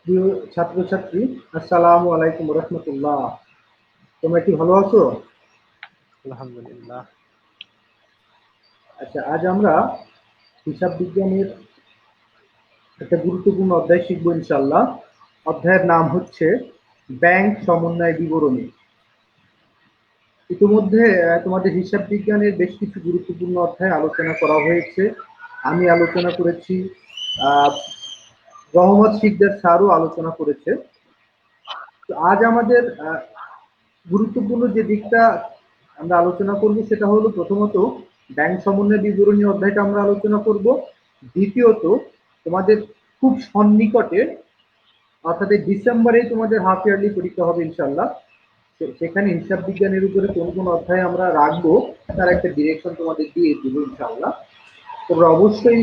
প্রিয় ছাত্রছাত্রী, আসসালামু আলাইকুম রহমতুল্লাহ। তোমরা কি ভালো আছো? আলহামদুলিল্লাহ। আচ্ছা, আজ আমরা হিসাব বিজ্ঞানের একটা গুরুত্বপূর্ণ অধ্যায় শিখবো ইনশাল্লাহ। অধ্যায়ের নাম হচ্ছে ব্যাংক সমন্বয় বিবরণী। ইতিমধ্যে তোমাদের হিসাব বিজ্ঞানের বেশ কিছু গুরুত্বপূর্ণ অধ্যায় আলোচনা করা হয়েছে। আমি আলোচনা করেছি, আহ রহমত শিকদার স্যারও আলোচনা করেছে। তো আজ আমাদের গুরুত্বপূর্ণ যে দিকটা আমরা আলোচনা করব সেটা হলো, প্রথমত ব্যাংক সমন্বয় বিবরণী অধ্যায়টা আমরা আলোচনা করব। দ্বিতীয়ত, তোমাদের খুব সন্নিকটে অর্থাৎ এই ডিসেম্বরে তোমাদের হাফ ইয়ারলি পরীক্ষা হবে ইনশাল্লাহ। সেখানে হিসাব বিজ্ঞানের উপরে কোন কোন অধ্যায় আমরা রাখবো তার একটা ডিরেকশন তোমাদের দিয়ে দিব ইনশাল্লাহ। তোমরা অবশ্যই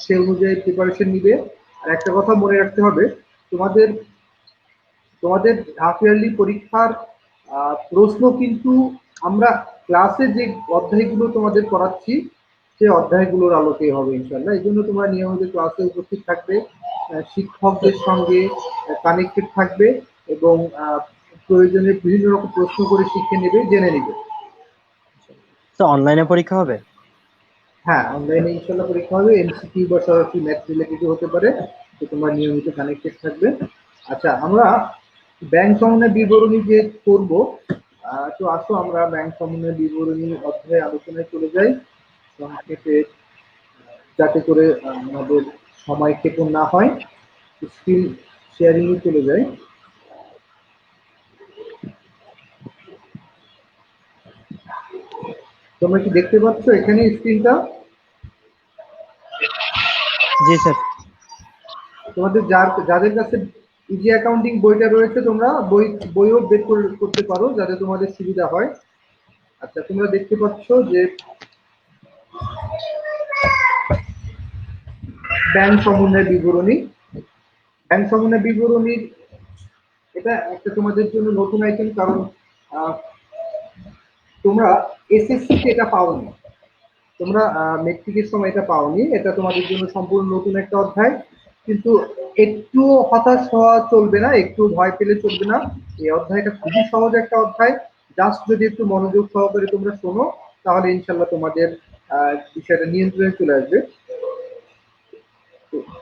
সে অনুযায়ী প্রিপারেশন নিবে। আর একটা কথা মনে রাখতে হবে, তোমাদের তোমাদের হাফ ইয়ারলি পরীক্ষার প্রশ্ন কিন্তু আমরা ক্লাসে যে অধ্যায়গুলো তোমাদের করাচ্ছি সেই অধ্যায়গুলোর আলোকেই হবে ইনশাল্লাহ। এই জন্য তোমরা নিয়মিত ক্লাসে উপস্থিত থাকবে, শিক্ষকদের সঙ্গে কানেক্টেড থাকবে এবং প্রয়োজনে বিভিন্ন রকম প্রশ্ন করে শিখে নেবে, জেনে নেবে। তো অনলাইনে পরীক্ষা হবে? হ্যাঁ, অনলাইনে ইনশাল্লাহ পরীক্ষা হবে। এমসিকিউ বা সরাসরি ম্যাথ রিলেটেড হতে পারে। তো তোমরা নিয়মিত কানেক্টেড থাকবে। আচ্ছা, আমরা ব্যাংক সমন্বয় বিবরণী যে করব, তো আসো আমরা ব্যাংক সমন্বয় বিবরণী অধ্যায়ে আলোচনায় চলে যাই সংক্ষেপে, যাতে করে আমাদের সময় ক্ষেপণ না হয়। স্ক্রিন শেয়ারিং এ চলে যাই। তোমরা কি দেখতে পাচ্ছ এখানে স্ক্রিনটা? জি স্যার। তোমাদের যাদের কাছে ইজি অ্যাকাউন্টিং বইটা রয়েছে, তোমরা বইও বের করতে পারো যাতে তোমাদের সুবিধা হয়। আচ্ছা, তোমরা দেখতে পাচ্ছ যে ব্যাংক সমন্বয় বিবরণী। ব্যাংক সমন্বয় বিবরণীর এটা একটা তোমাদের জন্য নতুন আইটেম, কারণ আহ, তোমরা এসএসসি তে এটা পাওনি, তোমরা মেট্রিকের সময় এটা পাওনি। এটা তোমাদের জন্য সম্পূর্ণ নতুন একটা অধ্যায়। কিন্তু একটু হতাশ হওয়া চলবে না, একটু ভয় পেলে চলবে না। এই অধ্যায়টা খুবই সহজ একটা অধ্যায়। জাস্ট যদি একটু মনোযোগ সহকারে তোমরা শোনো, তাহলে ইনশাল্লাহ তোমাদের বিষয়টা নিয়ন্ত্রণে চলে আসবে।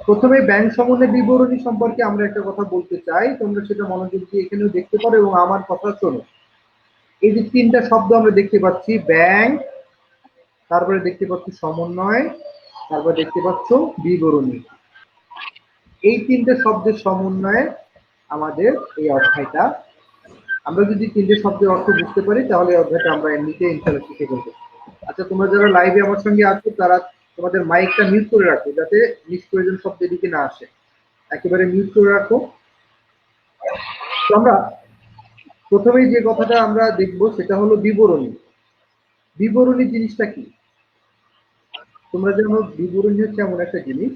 প্রথমে ব্যাংক সমন্বয় বিবরণী সম্পর্কে আমরা একটা কথা বলতে চাই, তোমরা সেটা মনোযোগ দিয়ে এখানেও দেখতে পারো এবং আমার কথা শোনো। এই যে তিনটা শব্দ আমরা দেখতে পাচ্ছি, ব্যাংক, তারপরে দেখতে পাচ্ছ সমন্বয়, তারপরে দেখতে পাচ্ছ বিবরণী। এই তিনটে শব্দের সমন্বয়ে আমাদের এই অধ্যায়টা। আমরা যদি তিনটে শব্দের অর্থ বুঝতে পারি তাহলে এই অধ্যায়টা আমরা এমনিতে ইনশাল্লাহ শিখে ফেলবো। আচ্ছা, তোমরা যারা লাইভে আমার সঙ্গে আছো তারা তোমাদের মাইকটা মিউট করে রাখো, যাতে নিষ্প্রয়োজন শব্দ এদিকে না আসে। একেবারে মিউট করে রাখো। তো আমরা প্রথমেই যে কথাটা আমরা দেখবো সেটা হলো বিবরণী। বিবরণী জিনিসটা কি? তোমরা জানো বিবরণী হচ্ছে এমন একটা জিনিস,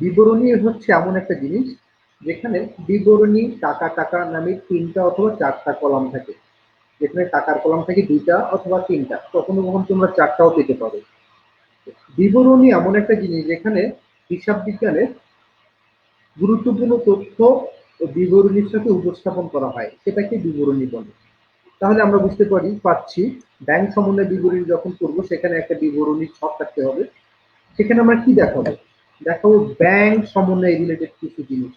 বিবরণী হচ্ছে এমন একটা জিনিস যেখানে বিবরণী টাকা টাকা নামে তিনটা অথবা চারটা কলাম থাকে। যেখানে টাকার কলাম থাকে দুইটা অথবা তিনটা, কখনো কখনো তোমরা চারটাও পেতে পারো। বিবরণী এমন একটা জিনিস যেখানে হিসাব বিজ্ঞানের গুরুত্বপূর্ণ তথ্য ও বিবরণীর সাথে উপস্থাপন করা হয়, সেটাকে বিবরণী বলে। তাহলে আমরা বুঝতে পারছি ব্যাংক সমন্বয় বিবরণী যখন করবো সেখানে একটা বিবরণী ছক থাকতে হবে। সেখানে আমরা কি দেখাবো? দেখাবো ব্যাংক সমন্বয় রিলেটেড কিছু জিনিস।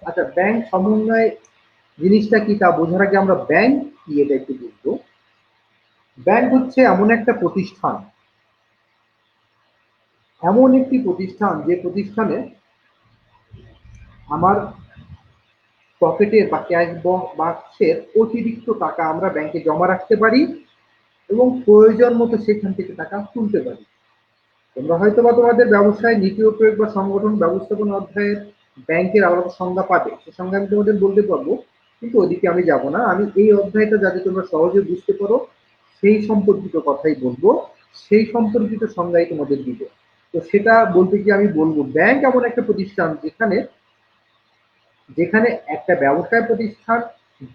আচ্ছা, ব্যাংক সমন্বয় জিনিসটা কি তা বোঝার আগে আমরা ব্যাংক কি এটা একটু বুঝবো। ব্যাংক হচ্ছে এমন একটা প্রতিষ্ঠান, এমন একটি প্রতিষ্ঠান যে প্রতিষ্ঠানে আমার পকেটের বা ক্যাশ বাক্সের অতিরিক্ত টাকা আমরা ব্যাংকে জমা রাখতে পারি এবং প্রয়োজন মতো সেখান থেকে টাকা তুলতে পারি। তোমরা হয়তো বা তোমাদের ব্যবসায় নীতি ও প্রয়োগ বা সংগঠন ব্যবস্থাপনা অধ্যায়ের ব্যাংকের আলাদা সংজ্ঞা পাবে, সে সংজ্ঞা আমি তোমাদের বলতে পারবো, কিন্তু ওদিকে আমি যাব না। আমি এই অধ্যায়টা যাতে তোমরা সহজে বুঝতে পারো সেই সম্পর্কিত কথাই বলবো, সেই সম্পর্কিত সংজ্ঞাই তোমাদের দিব। তো সেটা বলতে গিয়ে আমি বলবো ব্যাংক এমন একটা প্রতিষ্ঠান যেখানে যেখানে একটা ব্যবসায় প্রতিষ্ঠান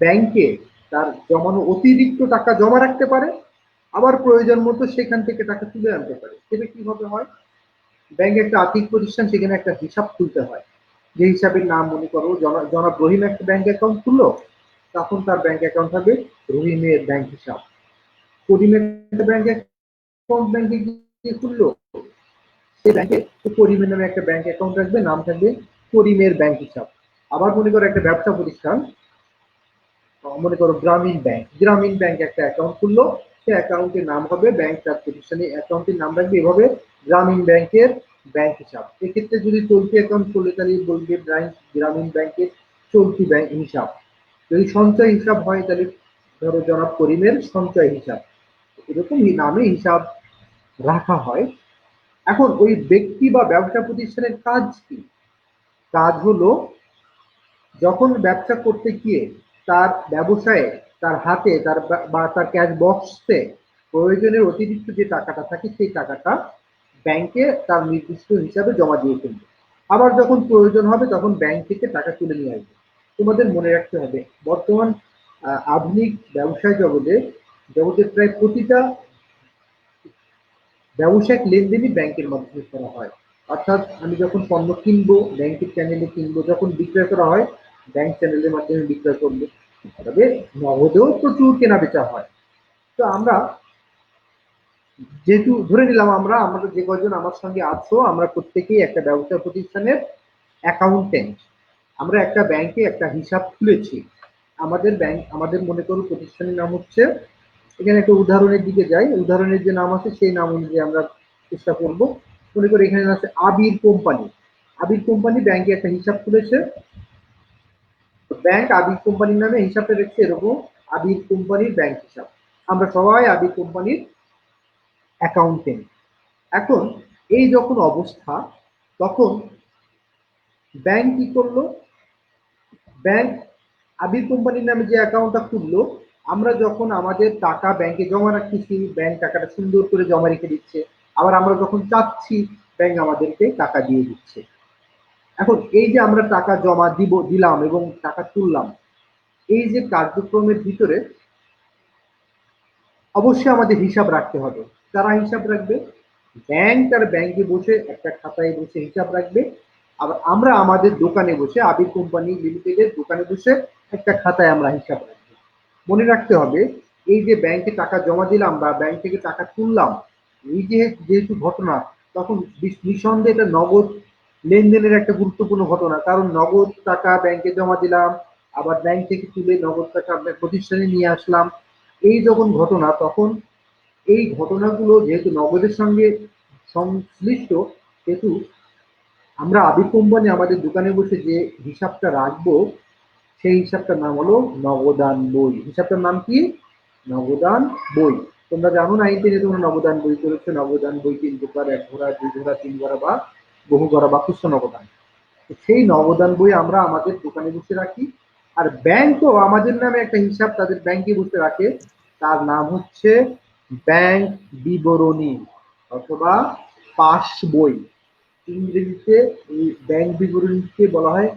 ব্যাংকে তার জমানো অতিরিক্ত টাকা জমা রাখতে পারে, আবার প্রয়োজন মতো সেখান থেকে টাকা তুলে আনতে পারে। সেটা কিভাবে হয়? ব্যাংক একটা আর্থিক প্রতিষ্ঠান, সেখানে একটা হিসাব খুলতে হয়। যে হিসাবের নাম, মনে করো জনাব রহিম একটা ব্যাংক অ্যাকাউন্ট খুললো, তখন তার ব্যাংক অ্যাকাউন্ট হবে রহিমের ব্যাংক হিসাব। করিমের একটা ব্যাংক অ্যাকাউন্ট ব্যাংকে গিয়ে খুললো, সেই ব্যাংকে করিমের নামে একটা ব্যাংক অ্যাকাউন্ট রাখবে, নাম থাকবে করিমের ব্যাংক হিসাব। আবার মনে করো একটা ব্যবসা প্রতিষ্ঠান, মনে করো গ্রামীণ ব্যাংক একটা অ্যাকাউন্ট খুললো, সেই অ্যাকাউন্টের নাম হবে, ব্যাংক তার প্রতিষ্ঠানে অ্যাকাউন্টের নাম রাখবে এভাবে গ্রামীণ ব্যাংকের ব্যাংক হিসাব। এক্ষেত্রে যদি চলতি অ্যাকাউন্ট খুললে তাহলে বলবে গ্রামীণ ব্যাংকের চলতি ব্যাংক হিসাব। যদি সঞ্চয় হিসাব হয় তাহলে ধরো জনাব করিমের সঞ্চয় হিসাব। এরকম নামে হিসাব রাখা হয়। এখন ওই ব্যক্তি বা ব্যবসা প্রতিষ্ঠানের কাজ কি? কাজ হলো যখন ব্যবসা করতে গিয়ে তার ব্যবসায়ে তার হাতে তার ক্যাশ বক্সে প্রয়োজনের অতিরিক্ত যে টাকাটা থাকে সেই টাকাটা ব্যাংকে তার নির্দিষ্ট হিসাবে জমা দিয়ে ফেলবে। আবার যখন প্রয়োজন হবে তখন ব্যাংক থেকে টাকা তুলে নিয়ে আসবে। তোমাদের মনে রাখতে হবে, বর্তমান আধুনিক ব্যবসায় জগতের প্রায় প্রতিটা ব্যবসায়িক লেনদেনই ব্যাংকের মাধ্যমে করা হয়। অর্থাৎ আমি যখন পণ্য কিনবো ব্যাংকের চ্যানেলে কিনবো, যখন বিক্রয় করা হয় ব্যাংক চ্যানেলের মাধ্যমে বিক্রয় করবো। তবে নগদেও প্রচুর কেনা বেচা হয়। তো আমরা যেহেতু ধরে নিলাম আমাদের যে কয়জন আমার সঙ্গে আছো আমরা প্রত্যেকেই একটা ব্যবসা প্রতিষ্ঠানের অ্যাকাউন্টেন্ট। আমরা একটা ব্যাংকে একটা হিসাব খুলেছি। আমাদের মনে করো প্রতিষ্ঠানের নাম হচ্ছে, এখানে একটা উদাহরণের দিকে যাই, উদাহরণের যে নাম আছে সেই নাম অনুযায়ী আমরা চেষ্টা করব। মনে করি এখানে আছে আবির কোম্পানি। আবির কোম্পানি ব্যাংকে একটা হিসাব খুলেছে, ব্যাংক আবির কোম্পানির নামে হিসাবটা রেখেছে এরকম আবির কোম্পানির ব্যাংক হিসাব। আমরা সবাই আবির কোম্পানির অ্যাকাউন্টেন্ট। এখন এই যখন অবস্থা, তখন ব্যাংক কি করলো? ব্যাংক আবির কোম্পানির নামে যে অ্যাকাউন্টটা খুললো, আমরা যখন আমাদের টাকা ব্যাংকে জমা রাখতেছি ব্যাংক টাকাটা সুন্দর করে জমা রেখে দিচ্ছে, আবার আমরা যখন চাচ্ছি ব্যাংক আমাদেরকে টাকা দিয়ে দিচ্ছে। এখন এই যে আমরা টাকা জমা দিলাম এবং টাকা তুললাম, এই যে কার্যক্রমের ভিতরে অবশ্যই আমাদের হিসাব রাখতে হবে। কারা হিসাব রাখবে? ব্যাংক তার ব্যাংকে বসে একটা খাতায় বসে হিসাব রাখবে, আবার আমরা আমাদের দোকানে বসে আবির কোম্পানি লিমিটেডের দোকানে বসে একটা খাতায় আমরা হিসাব রাখবো। মনে রাখতে হবে, এই যে ব্যাংকে টাকা জমা দিলাম বা ব্যাংক থেকে টাকা তুললাম, এই যেহেতু ঘটনা, তখন নিঃসন্দেহে এটা নগদ লেনদেনের একটা গুরুত্বপূর্ণ ঘটনা। কারণ নগদ টাকা ব্যাংকে জমা দিলাম, আবার ব্যাংক থেকে তুলে নগদ টাকা আপনার প্রতিষ্ঠানে নিয়ে আসলাম, এই যখন ঘটনা, তখন এই ঘটনাগুলো যেহেতু নগদের সঙ্গে সংশ্লিষ্ট, সেহেতু আমরা আবির কোম্পানি আমাদের দোকানে বসে যে হিসাবটা রাখবো সেই হিসাবটার নাম হলো নগদান বই। হিসাবটার নাম কি? নগদান বই। তোমরা জানো 9-10 তোমরা নগদান বই করেছো। নগদান বই 3 প্রকার: 1 ঘোড়া, 2 ঘোড়া, 3 ঘোড়া বা বহু ঘোড়া বা খুচরা নগদান। সেই নগদান বই আমরা আমাদের দোকানে বসে রাখি। আর ব্যাংকও আমাদের নামে একটা হিসাব তাদের ব্যাংকে বসে রাখে, তার নাম হচ্ছে ব্যাংক বিবরণী অথবা পাস বই। ইংরেজিতে এই ব্যাংক বিবরণীকে বলা হয়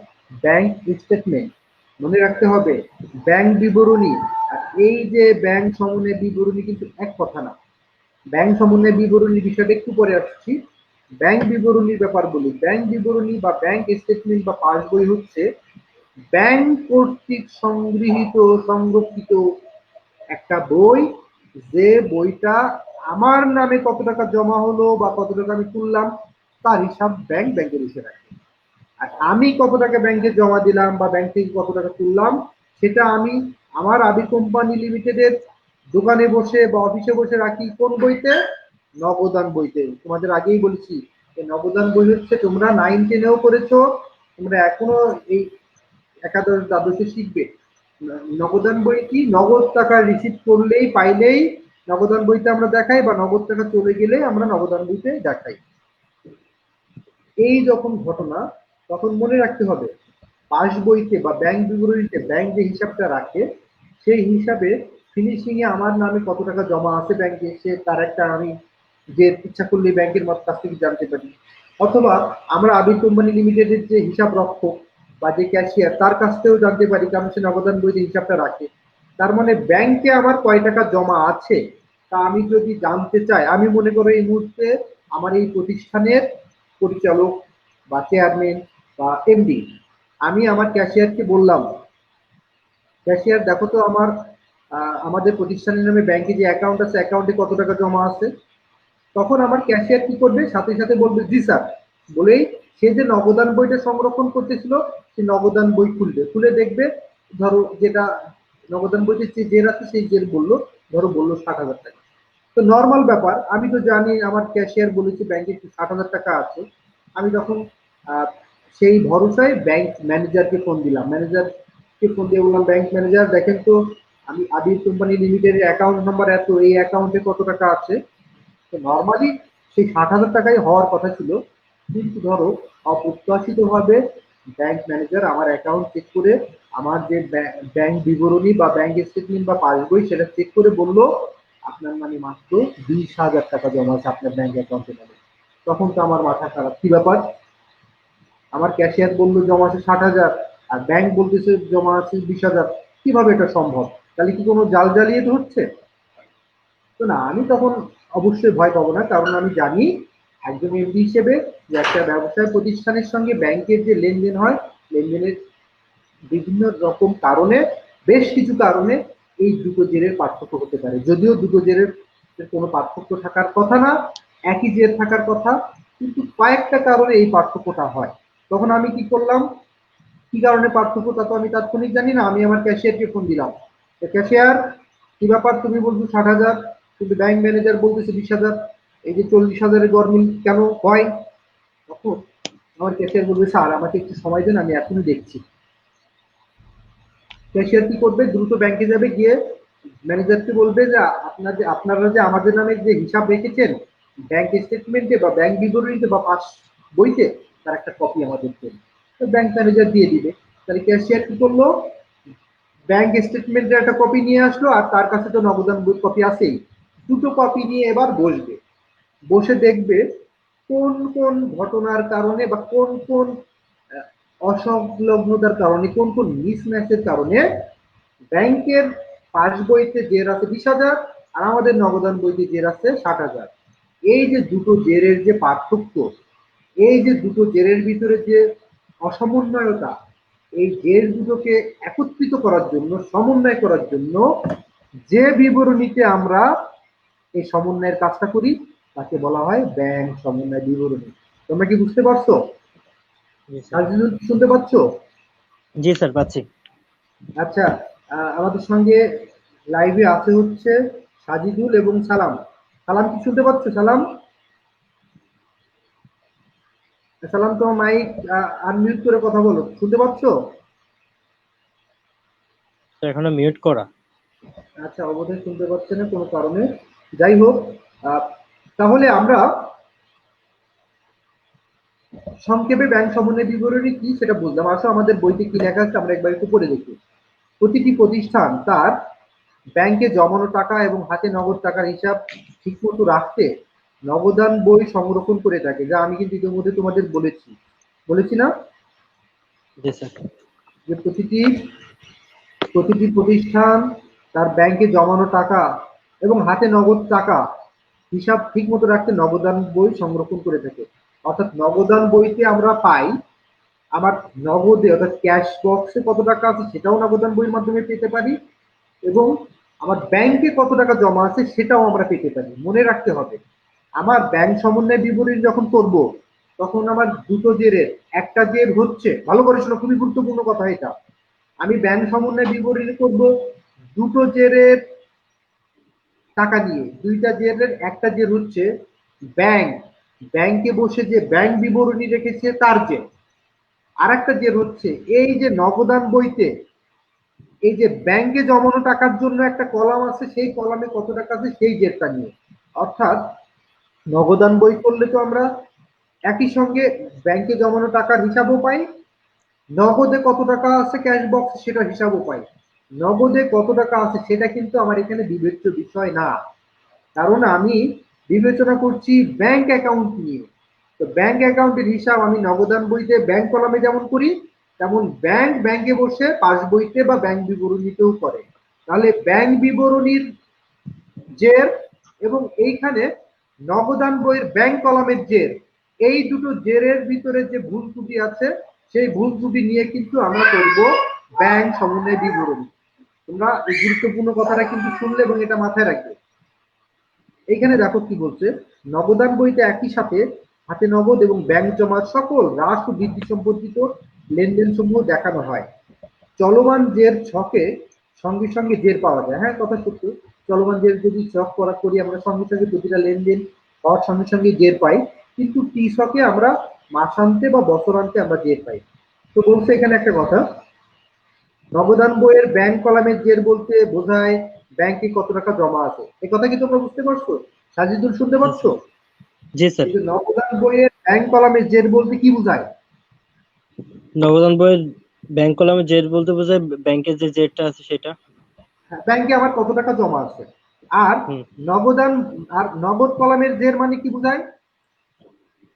ব্যাংক স্টেটমেন্ট। মনে রাখতে হবে, ব্যাংক বিবরণী আর এই যে ব্যাংক সমন্বয় বিবরণী কিন্তু এক কথা না। ব্যাংক সমন্বয় বিবরণী বিষয়টা একটু পরে আসছি। ব্যাংক বিবরণীর ব্যাপার বলি। ব্যাংক বিবরণী বা ব্যাংক স্টেটমেন্ট বা পাস বই হচ্ছে ব্যাংক কর্তৃক সংরক্ষিত একটা বই, যে বইটা আমার নামে কত টাকা জমা হলো বা কত টাকা আমি তুললাম তার হিসাব ব্যাংকে বসে রাখে। আর আমি কত টাকা ব্যাংকে জমা দিলাম বা ব্যাংক থেকে কত টাকা তুললাম সেটা আমি আমার আবির কোম্পানি লিমিটেডের দোকানে বসে বা অফিসে বসে রাখি। কোন বইতে? নগদান বইতে। তোমাদের আগেই বলেছি এই নগদান বই হচ্ছে, তোমরা 9-10-এও পড়েছো, তোমরা এখনো এই একাদশ দ্বাদশে শিখবে। নগদান বই কি? নগদ টাকা রিসিভ করলেই পাইলেই নগদান বইতে আমরা দেখাই, বা নগদ টাকা চলে গেলে আমরা নগদান বইতে দেখাই। এই যখন ঘটনা, তখন মনে রাখতে হবে পাস বইতে বা ব্যাংক বিবরণীতে ব্যাংক যে হিসাবটা রাখে সেই হিসাবে ফিনিশিং এ আমার নামে কত টাকা জমা আছে ব্যাংকে, সে তার একটা আমি যে ইচ্ছা করলে ব্যাংকের কাছ থেকে জানতে পারি। অথবা আমরা আবির কোম্পানি লিমিটেডের যে হিসাব রক্ষক বা যে ক্যাশিয়ার তার কাছ থেকেও জানতে পারি, কারণ সে নগদান বইতে হিসাবটা রাখে। তার মানে ব্যাংকে আমার কয় টাকা জমা আছে তা আমি যদি জানতে চাই, আমি মনে করি এই মুহূর্তে আমার এই প্রতিষ্ঠানের পরিচালক বা চেয়ারম্যান বা এমডি, আমি আমার ক্যাশিয়ারকে বললাম, ক্যাশিয়ার দেখো তো আমার আমাদের প্রতিষ্ঠানের নামে ব্যাংকে যে অ্যাকাউন্ট আছে অ্যাকাউন্টে কত টাকা জমা আছে। তখন আমার ক্যাশিয়ার কি করবে, সাথে সাথে বলবে জি স্যার, বলেই সে যে নগদান বইটা সংরক্ষণ করতেছিল সে নগদান বই খুলবে, খুলে দেখবে, ধরো যেটা নগদান বইতে যে জের আছে সেই জের বললো, ধরো বললো 60,000 টাকা। তো নর্মাল ব্যাপার, আমি তো জানি আমার ক্যাশিয়ার বলেছে ব্যাংকে 60,000 টাকা আছে। আমি তখন আহ, সেই ভরসায় ব্যাংক ম্যানেজারকে ফোন দিলাম, ম্যানেজারকে ফোন দিয়ে বললাম ব্যাংক ম্যানেজার দেখেন তো আমি আবির কোম্পানি লিমিটেডের অ্যাকাউন্ট নাম্বার এত, এই অ্যাকাউন্টে কত টাকা আছে। তো নর্মালি সেই 60,000 টাকাই হওয়ার কথা ছিল, কিন্তু ধরো অপ্রত্যাশিত ভাবে ব্যাংক ম্যানেজার আমার অ্যাকাউন্ট চেক করে আমার যে ব্যাংক বিবরণী বা ব্যাংক স্টেটমেন্ট বা পাসবই সেটা চেক করে বলল আপনার মানে মাত্র 20,000 টাকা জমা আছে আপনার ব্যাংক অ্যাকাউন্টে। মানে তখন তো আমার মাথা খারাপ, কি ব্যাপার, আমার ক্যাশিয়ার বললো জমা আছে 60,000 আর ব্যাংক বলতেছে জমা আছে 20,000, কিভাবে এটা সম্ভব? তাহলে কি কোনো জাল জালিয়াতি হচ্ছে? তো না, আমি তখন অবশ্যই ভয় পাবো না, কারণ আমি জানি একজন এমডি হিসেবে যে একটা ব্যবসায় প্রতিষ্ঠানের সঙ্গে ব্যাংকের যে লেনদেন হয়, লেনদেনের বিভিন্ন রকম কারণে, বেশ কিছু কারণে এই দুটো জেরের পার্থক্য হতে পারে, যদিও দুটো জেরের কোনো পার্থক্য থাকার কথা না, একই জের থাকার কথা, কিন্তু কয়েকটা কারণে এই পার্থক্যটা হয়। তখন আমি কি করলাম, কি কারণে পার্থক্য তা তো আমি তাৎক্ষণিক জানি না, আমি আমার ক্যাশিয়ারকে ফোন দিলাম, ক্যাশিয়ার কি ব্যাপার, তুমি বলছো 60,000 কিন্তু ব্যাংক ম্যানেজার বলতেছে 20,000, এই যে 40,000-এর গরমিল কেন হয়? তখন আমার ক্যাশিয়ার বলবে স্যার আমাকে একটু সময় দেন, আমি এখনই দেখছি। ক্যাশিয়ার কি করবে, দ্রুত ব্যাংকে যাবে, গিয়ে ম্যানেজারকে বলবে যে আপনারা যে আমাদের নামে যে হিসাব রেখেছেন ব্যাংক স্টেটমেন্টে বা ব্যাংক বিবরণীতে বা পাস বইতে, তার একটা কপি আমাদের দেন। তো ব্যাংক ম্যানেজার দিয়ে দিবে। তাহলে ক্যাশিয়ার কি করলো, ব্যাংক স্টেটমেন্টের একটা কপি নিয়ে আসলো, আর তার কাছে তো নগদান বই কপি আছেই, দুটো কপি নিয়ে এবার বসবে, বসে দেখবে কোন কোন ঘটনার কারণে বা কোন কোন আহ, অসংলগ্নতার কারণে, কোন কোন মিসম্যাচের কারণে ব্যাংকের পাস বইতে জের আছে 20,000 আর আমাদের নগদান বইতে জের আছে 60,000। এই যে দুটো জেরের যে পার্থক্য, এই যে দুটো জেরের ভিতরে যে অসমন্বয়তা, এই জের দুটোকে একত্রিত করার জন্য, সমন্বয় করার জন্য যে বিবরণীতে আমরা এই সমন্বয়ের কাজটা করি তাকে বলা হয় ব্যাংক সমন্বয় বিবরণী। তোমরা কি বুঝতে পারছো? জি স্যার। সাজিদুল কি শুনতে পাচ্ছ? জি স্যার, পাচ্ছি। আচ্ছা, আমাদের সঙ্গে লাইভে আছে হচ্ছে সাজিদুল এবং সালাম। সালাম কি শুনতে পাচ্ছ? সালাম, সালাম তোমার মাইক আনমিউট করে কথা বলো, শুনতে পাচ্ছ? স্যার এখনো মিউট করা। আচ্ছা, অবশ্যই শুনতে পাচ্ছে না কোনো কারণে। যাই হোক, আহ, তাহলে আমরা সংক্ষেপে ব্যাংক সমন্বয় বিবরণী কি সেটা বুঝলাম। আসো আমাদের বইতে কি লেখা আছে আমরা একবার একটু পড়ে দেখি। প্রতিটি প্রতিষ্ঠান তার ব্যাংকে জমানো টাকা এবং হাতে নগদ টাকার হিসাব ঠিকমতো রাখতে নগদান বই সংরক্ষণ করে থাকে, যা আমি কিন্তু ইতিমধ্যে তোমাদের বলেছি না, জি স্যার। যে প্রতিটি প্রতিষ্ঠান তার ব্যাংকে জমানো টাকা এবং হাতে নগদ টাকা হিসাব ঠিক মতো রাখতে নগদান বই সংরক্ষণ করে থাকে। অর্থাৎ নগদান বইতে আমরা পাই আমার নগদে অর্থাৎ ক্যাশ বক্সে কত টাকা আছে সেটাও নগদান বইয়ের মাধ্যমে পেতে পারি, এবং আমার ব্যাংকে কত টাকা জমা আছে সেটাও আমরা পেতে পারি। মনে রাখতে হবে, আমার ব্যাংক সমন্বয় বিবরণী যখন করব তখন আমার দুটো জেরের, একটা জের হচ্ছে, ভালো করে শোনো খুবই গুরুত্বপূর্ণ কথা এটা, আমি ব্যাংক সমন্বয় বিবরণী করব দুটো জেরের টাকা দিয়ে, দুইটা জেরের, একটা জের হচ্ছে ব্যাংক, ব্যাংকে বসে যে ব্যাংক বিবরণী রেখেছে তার জের, আর একটা জের হচ্ছে এই যে নগদান বইতে এই যে ব্যাংকে জমানো টাকার জন্য একটা কলাম আছে, সেই কলামে কত টাকা আছে সেই জেরটা নিয়ে। অর্থাৎ নগদান বই করলে তো আমরা একই সঙ্গে ব্যাংকে জমানো টাকার হিসাবও পাই, নগদে কত টাকা আছে ক্যাশ বক্স সেটা হিসাবও পাই। নগদে কত টাকা আছে সেটা কিন্তু আমার এখানে বিবেচ্য বিষয় না, কারণ আমি বিবেচনা করছি ব্যাংক অ্যাকাউন্ট নিয়ে। তো ব্যাংক অ্যাকাউন্টের হিসাব আমি নগদান বইতে ব্যাংক কলামে যেমন করি, তেমন ব্যাংক ব্যাংকে বসে পাসবইতে বা ব্যাংক বিবরণীতেও করে। তাহলে ব্যাংক বিবরণীর জের এবং এইখানে নগদান বইয়ের ব্যাংক কলামের জের, এই দুটো জেরের ভিতরে যে ভুল ত্রুটি আছে সেই ভুল ত্রুটি নিয়ে কিন্তু আমরা করব ব্যাংক সমন্বয় বিবরণী। তোমরা এই গুরুত্বপূর্ণ কথাটা কিন্তু শুনলে এবং এটা মাথায় রাখবে। এইখানে দেখো কি বলছে, নগদান বইতে একই সাথে হাতে নগদ এবং ব্যাংক জমা সকল হ্রাস ও বৃদ্ধি সম্পর্কিত লেনদেন সমূহ দেখানো হয়। চলমান জের ছকে সঙ্গে সঙ্গে জের পাওয়া যায়। হ্যাঁ, কথা সত্য। চলমান জের যদি ছক করি আমরা সঙ্গে সঙ্গে প্রতিটা লেনদেন হওয়ার সঙ্গে সঙ্গে জের পাই, কিন্তু টি ছকে আমরা মাসান্তে বা বছরান্তে আমরা জের পাই। তো বলছে এখানে একটা কথা, নগদান বইয়ের ব্যাংক কলামের জের বলতে বোঝায় ব্যাংকে কত টাকা জমা আছে। এই কথা কি তোমরা বুঝতে পারছো? সাজিদুল শুনতে পাচ্ছো? জি স্যার। কিন্তু নগদান বইয়ের ব্যাংক কলামের জের বলতে কি বোঝায়? নগদান বইয়ের ব্যাংক কলামে জেড বলতে বোঝায় ব্যাংকের যে জেডটা আছে সেটা। ব্যাংকে আমার কত টাকা জমা আছে। আর হুম। নগদান আর নগদ কলামের জের মানে কি বোঝায়?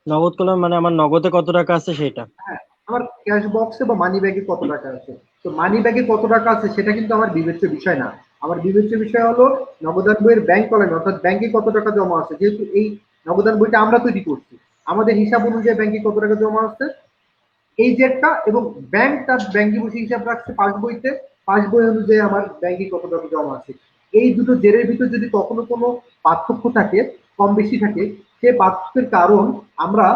নগদ কলাম মানে আমার নগদে কত টাকা আছে সেটা। হ্যাঁ, আমার ক্যাশ বক্সে বা মানি ব্যাগে কত টাকা আছে। তো মানি ব্যাগে কত টাকা আছে সেটা কিন্তু আমার বিবেচ্য বিষয় না। আমার বিবেচ্য বিষয় হলো নগদান বইয়ের ব্যাংক কলামে, অর্থাৎ ব্যাংকে কত টাকা জমা আছে। যেহেতু এই নগদান বইটা আমরা তৈরি করছি, আমাদের হিসাব অনুযায়ী ব্যাংকে কত টাকা জমা আছে এই জেটটা, এবং ব্যাংক তার ব্যাংকে বসে হিসাব রাখছে পাসবইতে, পাসবই অনুযায়ী আমার ব্যাংকে কত টাকা জমা আছে। এই দুটো জেরের ভিতর যদি কখনো কোনো পার্থক্য থাকে, কম বেশি থাকে, সে পার্থক্যের কারণ আমরা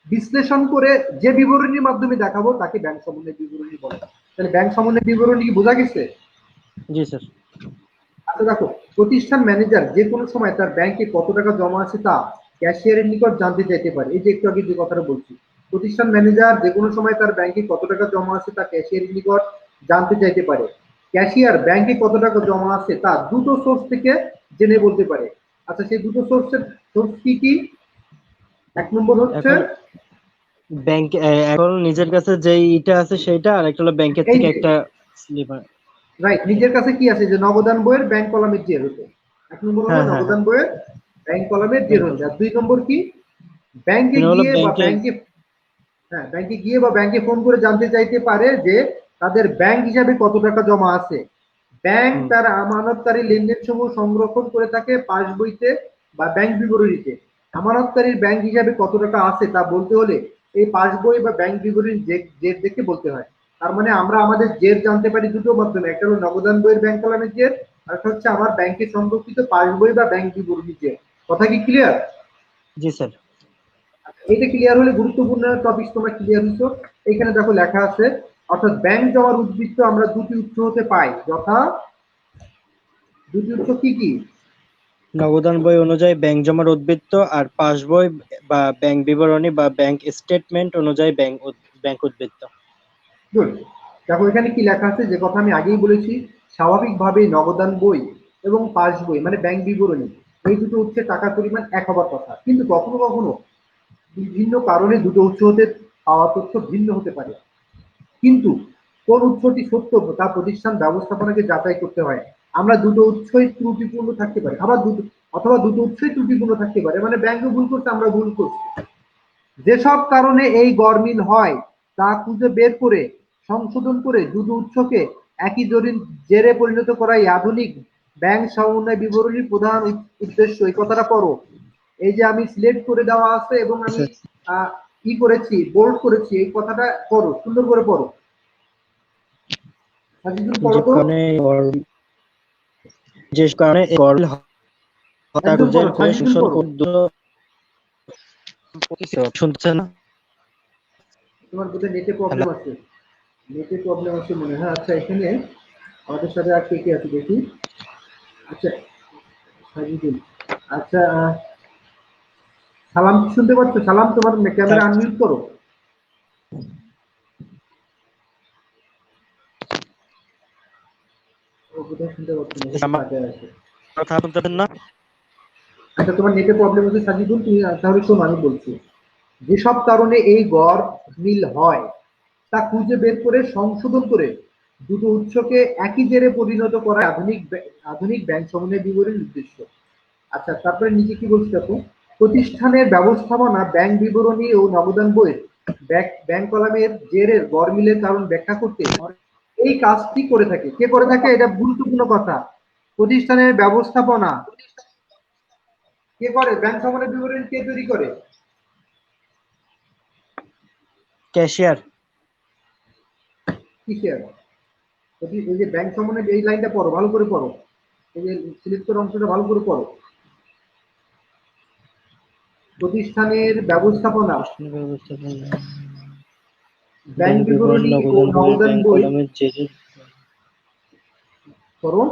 বিশ্লেষণ করে যে বিবরণীর মাধ্যমে দেখাবো তাকে ব্যাংক সমন্বয় বিবরণী বলে। তাহলে ব্যাংক সমন্বয় বিবরণী কি বোঝা গেছে? জি স্যার। আচ্ছা দেখো, প্রতিষ্ঠান ম্যানেজার যে কোনো সময় তার ব্যাংকে কত টাকা জমা আছে তা ক্যাশিয়ারের নিকট জানতে চাইতে পারে। এই যে একটু আগে যে কথাটা বলছি, প্রতিষ্ঠান ম্যানেজার যে কোনো সময় তার ব্যাংকে কত টাকা জমা আছে তা ক্যাশিয়ারের নিকট জানতে চাইতে পারে। ক্যাশিয়ার ব্যাংকে কত টাকা জমা আছে তা দুটো সোর্স থেকে জেনে বলতে পারে। আচ্ছা, সেই দুটো সোর্স কি কি? এক নম্বর হচ্ছে এখন ব্যাংক এখন নিজের কাছে যে ইটা আছে সেটা, আর একটা হলো ব্যাংকের এই থেকে যে একটা স্লিপ। রাইট, নিজের কাছে কি আছে, যে নগদান বইয়ের ব্যাংক কলামের জের হচ্ছে এক নম্বর, হলো হ্যাঁ হ্যাঁ হ্যাঁ। নগদান বইয়ের ব্যাংক কলামের জের ব্যাংক হচ্ছে। আর দুই নম্বর কি? ব্যাংকে হলো গিয়ে বা ব্যাংকের। ব্যাংকে, হ্যাঁ, ব্যাংকে গিয়ে বা ব্যাংকে ফোন করে জানতে চাইতে পারে যে তাদের ব্যাংক হিসাবে কত টাকা জমা আছে। ব্যাংক হুম। তার আমানতকারী লেনদেন সমূহ সংরক্ষণ করে থাকে পাসবইতে বা ব্যাংক বিবরণীতে। আমানতকারীর ব্যাংক হিসাবে কত টাকা আছে তা বলতে হলে এই পাসবই বা ব্যাংক বিবরণী জের দেখে বলতে হয়। তার মানে আমরা আমাদের জের জানতে পারি দুটো মাধ্যমে, একটা হলো নগদান বইয়ের ব্যাংক কলামের জের, আর একটা হচ্ছে আমার ব্যাংকে সংরক্ষিত পাসবই বা ব্যাংক বিবরণী জের। কথা কি ক্লিয়ার? জি স্যার। এইটা ক্লিয়ার হলে গুরুত্বপূর্ণ টপিক তোমরা ক্লিয়ার হইছো। এখানে দেখো লেখা আছে, অর্থাৎ ব্যাংক জমার উদ্বৃত্ত আমরা দুটি উৎস হতে পাই, যথা দুটি উৎস কি কি? নগদান বই অনুযায়ী ব্যাংক জমার উদ্বৃত্ত, আর পাস বই বা ব্যাংক বিবরণী বা ব্যাংক স্টেটমেন্ট অনুযায়ী ব্যাংক উদ্বৃত্ত। গুড। দেখো এখানে কি লেখা আছে, যে কথা আমি আগেই বলেছি, স্বাভাবিকভাবেই নগদান বই এবং পাস বই মানে ব্যাংক বিবরণী এই দুটো উৎসের টাকার পরিমাণ এক হবার কথা, কিন্তু কখনো কখনো বিভিন্ন কারণে দুটো উৎস হতে পাওয়া তথ্য ভিন্ন হতে পারে। কিন্তু কোন উৎসটি সত্য তা প্রতিষ্ঠান ব্যবস্থাপনাকে যাচাই করতে হয়। আমরা দুটো উৎসই ত্রুটিপূর্ণ থাকতে পারে, আবার অথবা দুটো উৎসই ত্রুটিপূর্ণ থাকতে পারে, মানে ব্যাংকও ভুল করছে, আমরা ভুল করছি। যেসব কারণে এই গরমিল হয় তা খুঁজে বের করে সংশোধন করে দুটো উৎসকে একই জেরে পরিণত করাই আধুনিক ব্যাংক সমন্বয় বিবরণীর প্রধান উদ্দেশ্য। এই কথাটা পড়ো। এই যে আমি সিলেক্ট করে দেওয়া আছে এবং আমি ই করেছি, বোল্ড করেছি, এই কথাটা পড়ো, সুন্দর করে পড়ো। সাজিদুল পড়ো যে তো। কারণে গরমিল হঠাৎ একদম জের পড়ো, করে সাজিদুল শোষণ পড়ো। করে শুনছে না? তোমার বোধহয় নেটে হ্যালো। প্রবলেম আছে, নেটে প্রবলেম আছে মনে হয়। আচ্ছা, এখানে আমাদের সাথে আর কে কে আছে দেখি। আচ্ছা, সাজিদুল। আচ্ছা, সালাম শুনতে পাচ্ছ? সালাম, তোমার ক্যামেরা আনমিউট করো। ও বোধহয় শুনতে পাচ্ছ না, একটু আমার কাজে আছে। কথা শুনতেছেন না? আচ্ছা, তোমার নেটে প্রবলেম হচ্ছে সাজিদুল, তুমি তাহলে শোনো আমি বলছি। যেসব কারণে এই গড় মিল হয় তা খুঁজে বের করে সংশোধন করে দুটো উৎসকে একই জেরে পরিণত করা আধুনিক ব্যাংক সমন্বয় বিবরণীর উদ্দেশ্য। আচ্ছা, তারপরে নিচে কি বলছি দেখো, প্রতিষ্ঠানের ব্যবস্থাপনা ব্যাংক বিবরণী ও নগদান বইয়ের ব্যাংক কলামের জেরের গরমিলের কারণ ব্যাখ্যা করতে এই কাজটি করে থাকে। কে করে থাকে? এটা গুরুত্বপূর্ণ কথা। প্রতিষ্ঠানের ব্যবস্থাপনা কে করে? ব্যাংক সমনের বিবরণী কে তৈরি করে? ক্যাশিয়ার। কিসের? এই যে ব্যাংক সমনের এই লাইনটা পড়ো, ভালো করে পড়ো। এই যে সিলেক্ট করা অংশটা ভালো করে পড়ো। প্রতিষ্ঠানের ব্যবস্থাপনা ব্যাংক বিবরণী ও নগদান বই করো।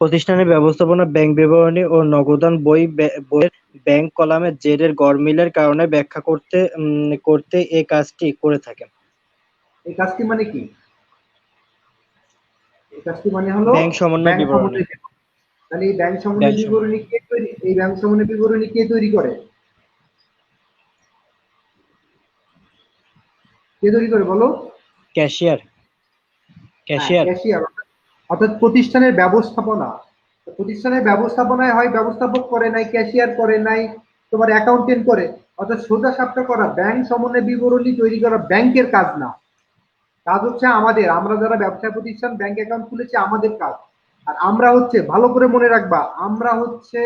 প্রতিষ্ঠানের ব্যবস্থাপনা ব্যাংক বিবরণী ও নগদান বইয়ের ব্যাংক কলামের জেরের গরমিলের কারণে ব্যাখ্যা করতে এই কাজটি করে থাকেন। এই কাজটি মানে কি? এই কাজটি মানে হলো ব্যাংক সমন্বয় বিবরণী। তাহলে এই ব্যাংক সমন্বয় বিবরণী কে তৈরি? এই ব্যাংক সমন্বয় বিবরণী কে তৈরি করে? কে তৈরি করে বলো? ক্যাশিয়ার। ক্যাশিয়ার অর্থাৎ প্রতিষ্ঠানের ব্যবস্থাপনা। প্রতিষ্ঠানের ব্যবস্থাপনায় হয় ব্যবস্থাপক করে, নাই ক্যাশিয়ার করে, নাই তোমার অ্যাকাউন্টেন্ট করে। অর্থাৎ সোজা সাপটা করা ব্যাংক সমন্বয় বিবরণী তৈরি করা ব্যাংকের কাজ না। কাজ হচ্ছে আমাদের, আমরা যারা ব্যবসা প্রতিষ্ঠান ব্যাংক অ্যাকাউন্ট খুলেছি আমাদের কাজ। আর আমরা হচ্ছে, ভালো করে মনে রাখবা, আমরা হচ্ছে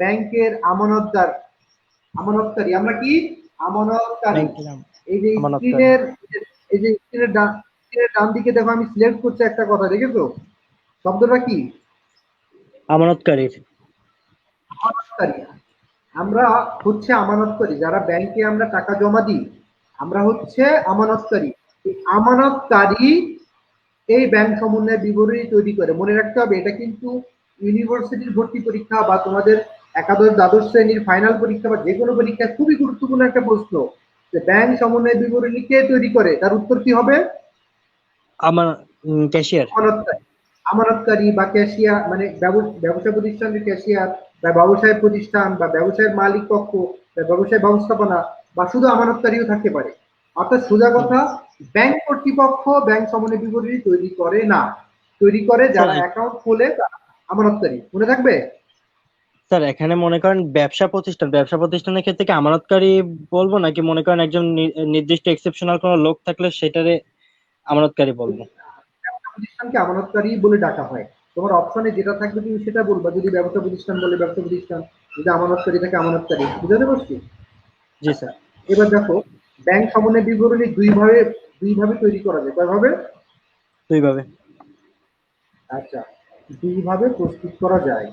ব্যাংকের আমানতকারী। আমরা কি? আমানতকারী। এই যে স্ক্রিনের ডান দিকে দেখো, আমি সিলেক্ট করছি একটা কথা, দেখেছো শব্দটা কি? আমানতকারী। আমরা হচ্ছে আমানতকারী, যারা ব্যাংকে আমরা টাকা জমা দিই আমরা হচ্ছে আমানতকারী। আমানতকারী এই ব্যাংক সমন্বয় বিবরণী তৈরি করে। মনে রাখতে হবে, এটা কিন্তু ইউনিভার্সিটির ভর্তি পরীক্ষা বা তোমাদের একাদশ দ্বাদশ শ্রেণীর ফাইনাল পরীক্ষা বা যে কোনো পরীক্ষায় খুবই গুরুত্বপূর্ণ একটা প্রশ্ন, যে ব্যাংক সমন্বয় বিবরণী কে তৈরি করে? তার উত্তর কি হবে? ক্যাশিয়ার। আমানতকারী বা ক্যাশিয়ার, মানে ব্যবসা প্রতিষ্ঠানের ক্যাশিয়ার বা ব্যবসায় প্রতিষ্ঠান বা ব্যবসায়ের মালিক পক্ষ বা ব্যবসায় ব্যবস্থাপনা বা শুধু আমানতকারীও থাকতে পারে। অর্থাৎ সোজা কথা, ব্যাংক কর্তৃপক্ষ ব্যাংক সমন্বয় বিবরণী তৈরি করে না, তৈরি করে যারা অ্যাকাউন্ট খোলে তারা আমানতকারী। মনে থাকবে? স্যার এখানে মনে করেন ব্যবসা প্রতিষ্ঠানের ক্ষেত্রে কি আমানতকারী বলবো, নাকি মনে করেন একজন নির্দিষ্ট এক্সেপশনাল কোনো লোক থাকলে সেটারে আমানতকারী বলবো? প্রতিষ্ঠানকে আমানতকারী বলে ডাকা হয়। তোমার অপশনে যেটা থাকবে তুমি সেটা বলবা। যদি ব্যবসা প্রতিষ্ঠান বলে ব্যবসা প্রতিষ্ঠান, যদি আমানতকারী থাকে আমানতকারী। বুঝতে পারছি? জি স্যার। এবার দেখো, ব্যাংক সমন্বয় বিবরণী দুই ভাবে তৈরি করা যায়। কয়ভাবে? দুই ভাবে। আচ্ছা, দুই ভাবে প্রস্তুত করা যায়।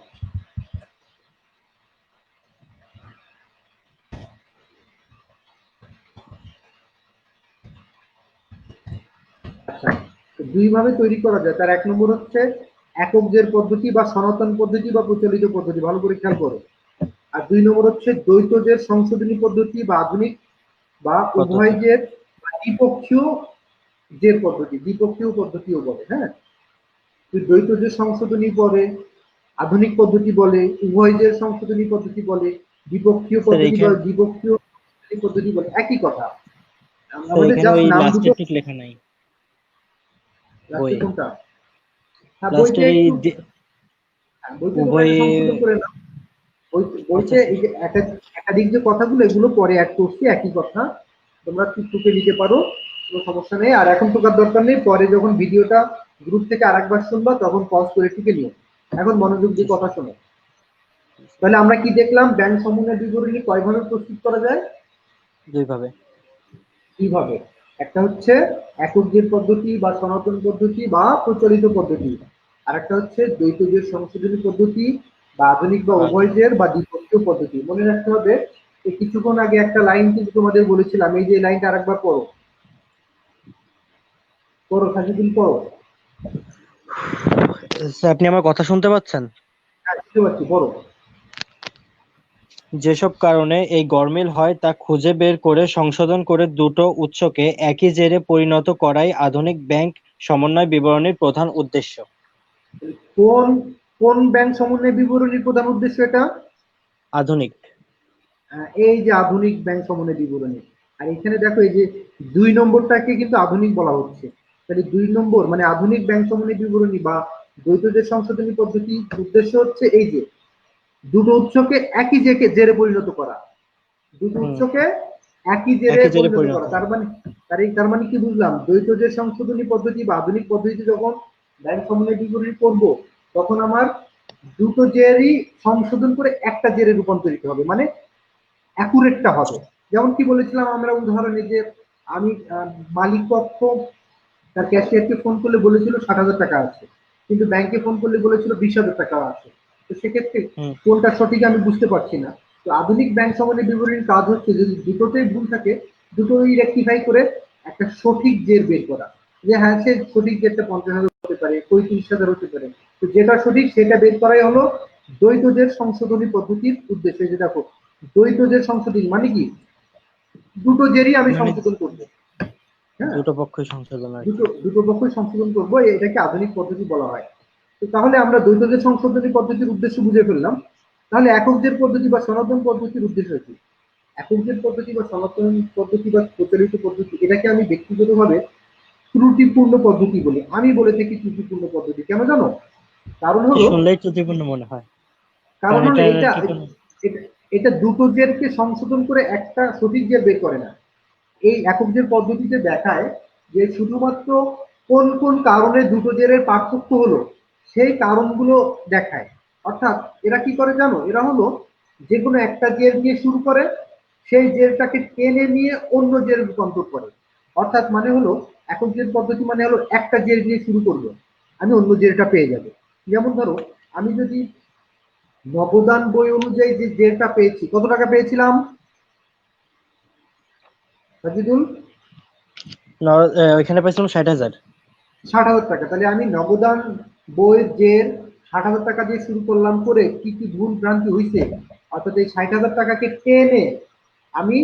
আচ্ছা, দুই ভাবে তৈরি করা যায়। তার এক নম্বর হচ্ছে একক জের পদ্ধতি বা সনাতন পদ্ধতি বা প্রচলিত পদ্ধতি। ভালো করে খেয়াল করো। আর দুই নম্বর হচ্ছে দ্বৈত জের সংশোধনী পদ্ধতি বা আধুনিক বা উভয় জের বা দ্বিপক্ষীয় জের পদ্ধতি। দ্বিপক্ষীয় পদ্ধতিও বলে। হ্যাঁ, দ্বৈত জের সংশোধনী বলে, আধুনিক পদ্ধতি বলে, উভয় জের সংশোধনী পদ্ধতি বলে, দ্বিপক্ষীয় পদ্ধতি বলে, দ্বিপক্ষীয় পদ্ধতি বলে, একই কথা। আমাদের জাস্ট নাম দুটো ঠিক লেখা নাই কোনটা? হ্যাঁ, বইতে সংশোধন করে নাও। বইতে এই যে একাধিক যে কথাগুলো এগুলো পরে অ্যাড করছি, একই কথা তোমরা টুকে নিতে পারো, কোনো সমস্যা নেই। আর এখন টোকার দরকার নেই, পরে যখন ভিডিওটা গ্রুপ থেকে আরেকবার শুনবা তখন পজ করে টুকে নিও। এখন মনোযোগ দিয়ে কথা শোনো। তাহলে আমরা কি দেখলাম? ব্যাংক সমন্বয় বিবরণী কয়ভাবে প্রস্তুত করা যায়? দুই ভাবে। কিভাবে? একটা হচ্ছে একক জের পদ্ধতি বা সনাতন পদ্ধতি বা প্রচলিত পদ্ধতি, আর একটা হচ্ছে দ্বৈত জের সংশোধনী পদ্ধতি বা আধুনিক বা উভয় জের বা দ্বিপক্ষীয় পদ্ধতি। মনে রাখতে হবে, এই কিছুক্ষণ আগে একটা লাইন কিন্তু তোমাদের বলেছিলাম, এই যে লাইনটা আরেকবার পড়ো, খাসিদিন পড়ো। আপনি আমার কথা শুনতে পাচ্ছেন? হ্যাঁ, শুনতে পাচ্ছি, পড়ো। যেসব কারণে এই গরমিল হয় তা খুঁজে বের করে সংশোধন করে দুটো উৎসকে একই জেরে পরিণত করাই আধুনিক ব্যাংক সমন্বয় বিবরণীর প্রধান উদ্দেশ্য। কোন কোন ব্যাংক সমন্বয় বিবরণীর প্রধান উদ্দেশ্য এটা? আধুনিক। এই যে আধুনিক ব্যাংক সমন্বয় বিবরণী। আর এখানে দেখো, এই যে 2 নম্বরটাকে কিন্তু আধুনিক বলা হচ্ছে। তাহলে 2 নম্বর মানে আধুনিক ব্যাংক সমন্বয় বিবরণী বা দ্বৈত জের সংশোধনী পদ্ধতি উদ্দেশ্য হচ্ছে এই যে দুটো উৎসকে একই জেরে পরিণত করা। দুটো হুম। উৎসকে একই জেরে একই জেরে পরিণত পরিণত করা। করা। তার মানে কি বুঝলাম, দ্বৈত জের সংশোধনী পদ্ধতি বা আধুনিক পদ্ধতি যখন ব্যাংক সমন্বয় বিবরণী করব, তখন আমার দুটো জেরই সংশোধন করে একটা জেরে রূপান্তরিত হবে, মানে অ্যাকুরেটটা হবে। যেমন কি বলেছিলাম আমরা উদাহরণে যে আমি মালিক পক্ষ তার ক্যাশিয়ারকে ফোন করলে বলেছিল 60,000 টাকা আছে, কিন্তু ব্যাংকে ফোন করলে বলেছিল 20,000 টাকা আছে। তো সেক্ষেত্রে হুম। কোনটা সঠিক আমি বুঝতে পারছি না। তো আধুনিক ব্যাংক সমন্বয় বিবরণীর কাজ হচ্ছে যদি দুটোতেই ভুল থাকে, দুটোই রেকটিফাই করে একটা সঠিক জের বের করা, যে হ্যাঁ সে সঠিক জেরটা 50,000 হতে পারে, 35,000 হতে পারে। তো যেটা সঠিক সেটা বের করাই হলো দ্বৈত জের সংশোধনী পদ্ধতির উদ্দেশ্য। এই যে দেখো, দ্বৈত জের সংশোধনী মানে কি, দুটো জেরই আমি মানে সংশোধন করবো। হ্যাঁ, দুটো পক্ষই সংশোধন আর দুটো কি। দুটো পক্ষই সংশোধন করবো, এটাকে আধুনিক পদ্ধতি বলা হয়। তো তাহলে আমরা দ্বৈত জের সংশোধনী পদ্ধতির উদ্দেশ্য বুঝে ফেললাম। তাহলে একক জের পদ্ধতি বা সনাতন পদ্ধতির উদ্দেশ্য কি? একক জের পদ্ধতি বা সনাতন পদ্ধতি বা প্রচলিত পদ্ধতি, এটাকে আমি ব্যক্তিগতভাবে ত্রুটিপূর্ণ পদ্ধতি বলি। আমি বলে থাকি ত্রুটিপূর্ণ পদ্ধতি, কেন জানো? কারণ এটা হলো, শুনলেই ত্রুটিপূর্ণ মনে হয়, কারণ কারণ হলো এটা আর এটা কি কোনো। এটা এটা দুটো জেরকে সংশোধন করে একটা সঠিক জের বের করে না। এই একক জের পদ্ধতিতে দেখায় যে শুধুমাত্র কোন কোন কারণে দুটো জেরের পার্থক্য হলো সেই কারণগুলো দেখায়। অর্থাৎ এরা কি করে জানো, এরা হলো যে কোনো একটা জের দিয়ে শুরু করে, সেই জেরটাকে টেনে নিয়ে অন্য জের রূপান্তর করে। অর্থাৎ মানে হলো একক জের পদ্ধতি মানে হলো একটা জের দিয়ে শুরু করবো, আমি অন্য জেরটা পেয়ে যাবো। যেমন ধরো, আমি যদি নবদান বই অনুযায়ী যে জেরটা পেয়েছি, কত টাকা পেয়েছিলাম সাজিদুল? ওইখানে পাইছিলাম 60,000। 60,000 টাকা। তাহলে আমি নবদান বইয়ের জের 60,000 টাকা দিয়ে শুরু করলাম, করে কি কি ভুল ভ্রান্তি হয়েছে, অর্থাৎ এই 60,000 টাকাকে টেনে আমি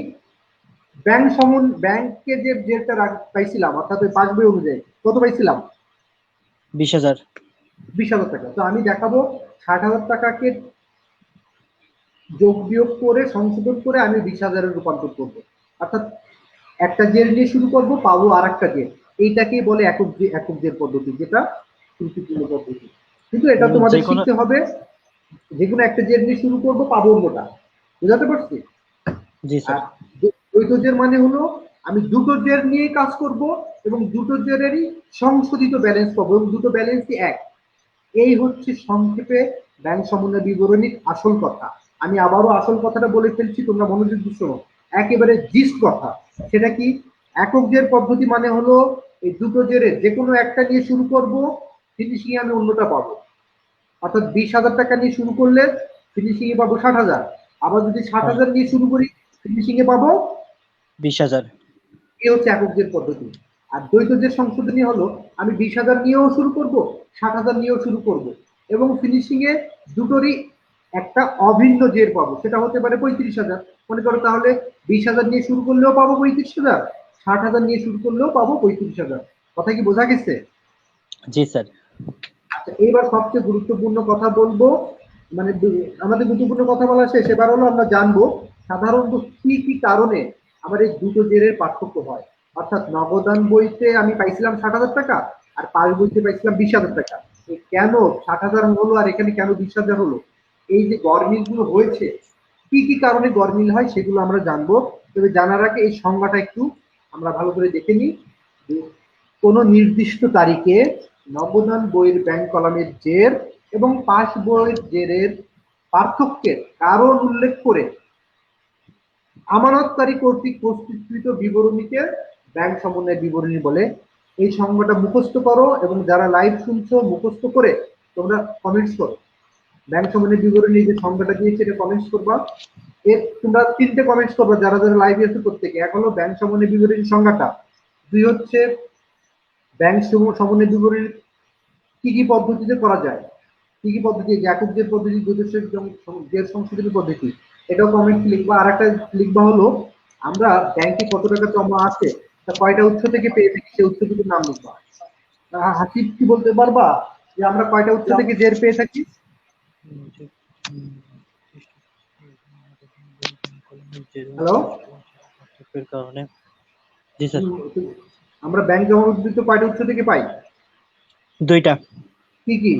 ব্যাংকে যে জেরটা পাইছিলাম, অর্থাৎ ওই পাস বই অনুযায়ী কত পাইছিলাম, 20,000। 20,000 টাকা। তো আমি দেখাবো 60,000 টাকাকে যোগ বিয়োগ করে সংশোধন করে আমি 20,000-এ রূপান্তর করবো। অর্থাৎ একটা জের নিয়ে শুরু করব, পাবো আর একটা জের। এইটাকেই বলে একক জের পদ্ধতি, যেটা ত্রুটিপূর্ণ পদ্ধতি। কিন্তু এটা মানে যে তোমাদের কোনো। শিখতে হবে, যে কোনো একটা জের নিয়ে শুরু করবো, পাবো অন্যটা। বুঝাতে পারছি? জি স্যার। আর দ্বৈত জের মানে হলো আমি দুটো জের নিয়ে কাজ করব এবং দুটো জেরেরই সংশোধিত ব্যালেন্স পাবো এবং দুটো ব্যালেন্সই এক। এই হচ্ছে সংক্ষেপে ব্যাংক সমন্বয় বিবরণীর আসল কথা। আমি আবারও আসল কথাটা বলে ফেলছি, তোমরা মনোযোগ দিয়ে শোনো। একেবারে জিস্ট কথা, সেটা কি, একক জের পদ্ধতি মানে হলো এই দুটো জেরের যে কোনো একটা নিয়ে শুরু করব, ফিনিশিং আমি অন্যটা পাবো। অর্থাৎ 20,000 টাকা নিয়ে শুরু করলে ফিনিশিং এ পাবো 60,000। আবার যদি হ্যাঁ, 60,000 নিয়ে শুরু করি, ফিনিশিং এ পাবো। 20,000। এই হচ্ছে একক জের পদ্ধতি। আর দ্বৈত জের সংশোধনী হলো আমি 20,000 নিয়েও শুরু করব, 60,000 নিয়েও শুরু করব, এবং ফিনিশিং এ দুটোরই একটা অভিন্ন জের পাবো, সেটা হতে পারে 35,000। মনে করো তাহলে 20,000 নিয়ে শুরু করলেও পাবো 35,000, 60,000 নিয়ে শুরু করলেও পাবো 35,000। কথা কি বোঝা গেছে? জি স্যার। আচ্ছা, এইবার সবচেয়ে গুরুত্বপূর্ণ কথা বলবো, মানে আমাদের গুরুত্বপূর্ণ কথা বলা শেষ, এবার হলো আমরা জানবো সাধারণত কি কি কারণে আমার এই দুটো জেরের পার্থক্য হয়। অর্থাৎ নবদান বইতে আমি পাইছিলাম 60,000 টাকা, আর পাল বইতে পাইছিলাম 20,000 টাকা। কেন 60,000 হলো আর এখানে কেন 20,000 হলো, এই যে গরমিল গুলো হয়েছে, কি কি কারণে গরমিল হয় সেগুলো আমরা জানবো। তবে জানার আগে এই সংজ্ঞাটা একটু আমরা ভালো করে দেখে নিই। কোন নির্দিষ্ট তারিখে নবদান বইয়ের ব্যাংক কলামের জের এবং পাস বইয়ের জেরের পার্থক্যের কারণ উল্লেখ করে আমানতকারী কর্তৃক প্রস্তুতকৃত বিবরণীকে ব্যাংক সমন্বয় বিবরণী বলে। এই সংজ্ঞাটা মুখস্থ করো এবং যারা লাইভ শুনছো মুখস্থ করে তোমরা কমেন্টস করো। ব্যাংক সমন্বয় বিবরণী যে সংজ্ঞাটা দিয়েছে এটা কমেন্টস করবা। এর তোমরা 3টে কমেন্টস করবা যারা যারা লাইভে আছে প্রত্যেকে। এক হলো ব্যাংক সমন্বয় বিবরণীর সংজ্ঞাটা, দুই হচ্ছে ব্যাংক সমন্বয় বিবরণীর কি কি পদ্ধতিতে করা যায়, কি কি পদ্ধতি, যে একক জের পদ্ধতি, জের সংশোধনী পদ্ধতি, এটাও কমেন্ট লিখবা। আর একটা লিখবা হলো আমরা ব্যাংকে কত টাকা জমা আছে, তা কয়টা উৎস থেকে পেয়ে থাকি, সেই উৎসগুলোর নাম লিখবা। হাসিব কি বলতে পারবা যে আমরা কয়টা উৎস থেকে জের পেয়ে থাকি? হ্যালো, কারণে। জি স্যার। আমরা ব্যাংক জমা উদ্ধৃত কয়টা উৎস থেকে পাই? 2টা। কি কি?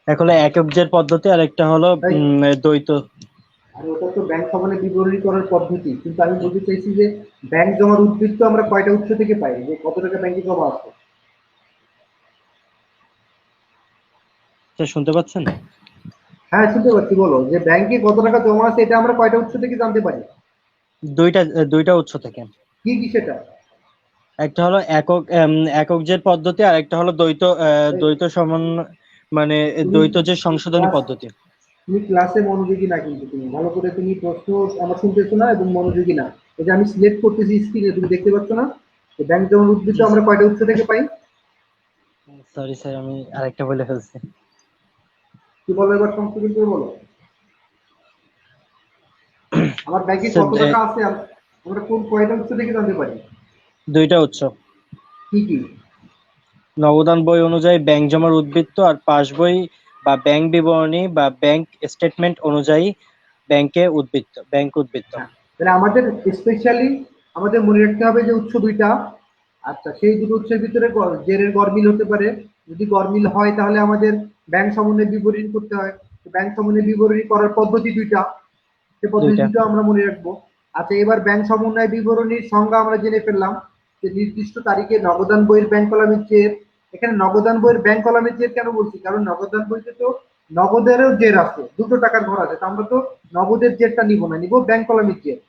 এক হলো একক জের পদ্ধতি আর একটা হলো তাই দ্বৈত। আর ওটা তো ব্যাংক সমানে বিবরণী করার পদ্ধতি, কিন্তু আমি বলতে চাইছি যে ব্যাংক জমার উদ্বৃত্ত আমরা কয়টা উৎস থেকে পাই, যে কত টাকা ব্যাংকে জমা আছে। স্যার শুনতে পাচ্ছেন? হ্যাঁ শুনতে পাচ্ছি, বলো যে ব্যাংকে কত টাকা জমা আছে এটা আমরা কয়টা উৎস থেকে জানতে পারি। দুইটা দুইটা উৎস থেকে। কি কি সেটা? একটা হলো একক জের পদ্ধতি, আর একটা হলো এই, দ্বৈত সমন্বয়, মানে তুমি দ্বৈত যে সংশোধনী ক্লাস পদ্ধতি। তুমি ক্লাসে মনোযোগী না, কিন্তু তুমি ভালো করে তুমি প্রশ্ন আমার শুনতেছো না এবং মনোযোগী না। এই যে আমি সিলেক্ট করতেছি স্ক্রিনে, তুমি দেখতে পাচ্ছ না যে ব্যাংক জমার উদ্বৃত্ত জি আমরা কয়টা উৎস থেকে পাই। সরি স্যার, আমি আরেকটা বলে ফেলছি। কি বলো এবার সংশোধন করে বলো। আমার ব্যাংকে স্যার কত টাকা আছে আমরা কোন কয়টা উৎস থেকে জানতে পারি। দুইটা উৎস। কি কি? নবদান বই অনুযায়ী ব্যাংক জমার উদ্বৃত্ত, আর পাস বই বা ব্যাংক বিবরণী বা ব্যাংক স্টেটমেন্ট অনুযায়ী ব্যাংক উদ্বৃত্ত। হ্যাঁ, তাহলে আমাদের স্পেশালি আমাদের মনে রাখতে হবে যে উৎস দুইটা। আচ্ছা, সেই দুটো উৎসের ভিতরে জেরের গরমিল হতে পারে। যদি গরমিল হয় তাহলে আমাদের ব্যাংক সমন্বয় বিবরণী করতে হয়। ব্যাংক সমন্বয় বিবরণী করার পদ্ধতি দুইটা, সে পদ্ধতি দুইটা। দুটো আমরা মনে রাখবো। আচ্ছা, এবার ব্যাংক সমন্বয় বিবরণীর সংজ্ঞা আমরা জেনে ফেললাম, যে নির্দিষ্ট তারিখে নগদান বইয়ের ব্যাংক কলামের চেয়ে। এখানে নগদান বইয়ের ব্যাংক কলামের চেয়ে কেন বলছি, কারণ নগদান বইতে তো নগদেরও জের আছে, দুটো টাকার ঘর আছে, তা আমরা তো নগদের জেরটা নিব না, নিব ব্যাংক কলামের জের।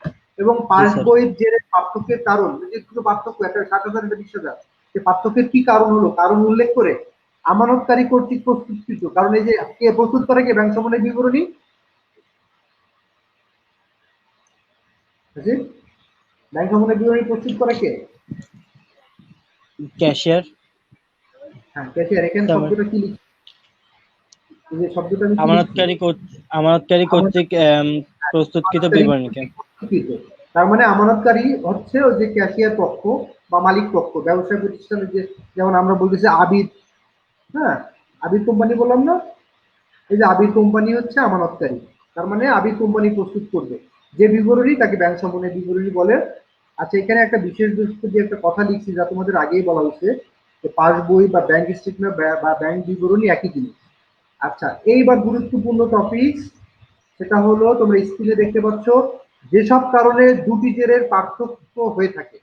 এবং জি পাস স্যার। বইয়ের জেরের পার্থক্যের কারণ, যে দুটো পার্থক্য, একটা 7,000 একটা 20,000, সে পার্থক্যের কি কারণ হলো, কারণ উল্লেখ করে আমানতকারী কর্তৃক প্রস্তুতকৃত। কারণ এই যে কে প্রস্তুত করে, কে ব্যাংক সমন্বয় বিবরণী, জি, ব্যাংক সমন্বয় বিবরণী প্রস্তুত করে কে? ক্যাশিয়ার। হ্যাঁ, ক্যাশিয়ার। এখানে শব্দটা কি লিখছি, এই যে শব্দটা আমি কি লিখছি, আমানতকারী কর্তৃক প্রস্তুতকৃত আমানতকারী বিবরণীকে। কর্তৃক প্রস্তুতকৃত। তার মানে আমানতকারী হচ্ছে ওই যে ক্যাশিয়ার পক্ষ বা মালিক পক্ষ, ব্যবসায় প্রতিষ্ঠানের যে, যেমন আমরা বলতেছি আবির, হ্যাঁ, আবির কোম্পানি বললাম না, এই যে আবির কোম্পানি হচ্ছে আমানতকারী। তার মানে আবির কোম্পানি প্রস্তুত করবে যে বিবরণী, তাকে ব্যাংক সমন্বয় বিবরণী বলে। আচ্ছা, এখানে একটা বিশেষ দৃষ্টি দিয়ে একটা কথা লিখছি, যা তোমাদের আগেই বলা হয়েছে, যে পাস বই বা ব্যাংক স্টেটমেন্ট বা ব্যাংক বিবরণী একই জিনিস। আচ্ছা, এইবার গুরুত্বপূর্ণ টপিক, সেটা হলো তোমরা স্ক্রিনে দেখতে পাচ্ছ, যেসব কারণে দুটি জেরের পার্থক্য হয়ে থাকে।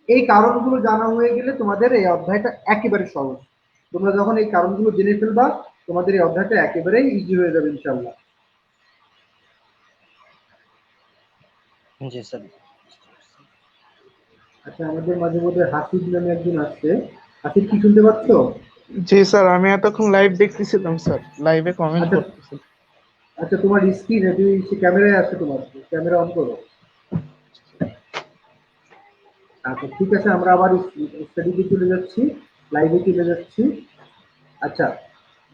এই কারণগুলো জানা হয়ে গেলে তোমাদের এই অধ্যায়টা একেবারে সহজ। তোমরা যখন এই কারণগুলো জেনে ফেলবা, তোমাদের এই অধ্যায়টা একেবারেই ইজি হয়ে যাবে ইনশাল্লাহ। জি স্যার। আচ্ছা, আমাদের মাঝে মধ্যে হাসিব নামে একজন আসছে। হাসিব, কি শুনতে পাচ্ছ? জি স্যার, আমি এতক্ষণ লাইভ দেখতেছিলাম স্যার, লাইভে কমেন্ট আচ্ছা। করতেছিলাম। আচ্ছা, তোমার স্ক্রিনে তুমি ক্যামেরায় আসো, তোমার ক্যামেরা অন করো। আচ্ছা ঠিক আছে, আমরা আবার স্টাডিতে চলে যাচ্ছি, লাইভে চলে যাচ্ছি। আচ্ছা,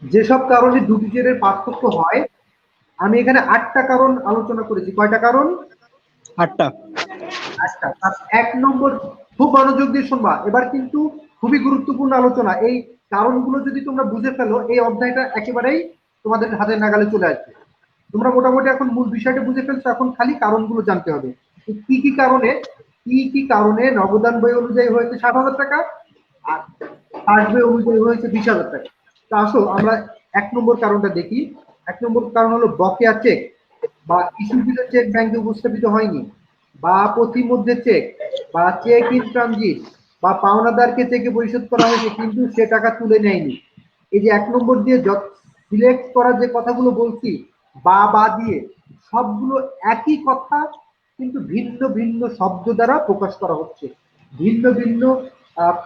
যেসব কারণে দুটি জেরের পার্থক্য হয়, আমি এখানে 8টা কারণ আলোচনা করেছি। কয়টা কারণ? 8টা। 8টা। তার 1 নম্বর, খুব মনোযোগ দিয়ে শুনবা, এবার কিন্তু খুবই গুরুত্বপূর্ণ আলোচনা। এই কারণগুলো যদি তোমরা বুঝে ফেলো, এই অধ্যায়টা একেবারেই তোমাদের হাতের নাগালে চলে আসবে। তোমরা মোটামুটি এখন মূল বিষয়টা বুঝে ফেলছো, এখন খালি কারণগুলো জানতে হবে। কি কি কারণে, কি কি কারণে নবদান বই অনুযায়ী হয়েছে 60,000 টাকা, আর পাস বই অনুযায়ী হয়েছে 20,000 টাকা। তো আসো আমরা 1 নম্বর কারণটা দেখি। 1 নম্বর কারণ হলো বকেয়া চেক বা ইস্যুকৃত চেক ব্যাংকে উপস্থাপিত হয়নি, বা প্রতিমধ্যে চেক, বা চেক ইন ট্রানজিট, বা পাওনাদারকে চেকে পরিশোধ করা হয়েছে কিন্তু সে টাকা তুলে নেয়নি। এই যে 1 নম্বর দিয়ে সিলেক্ট করার যে কথাগুলো বলছি, বা দিয়ে, সবগুলো একই কথা, কিন্তু ভিন্ন ভিন্ন শব্দ দ্বারা প্রকাশ করা হচ্ছে, ভিন্ন ভিন্ন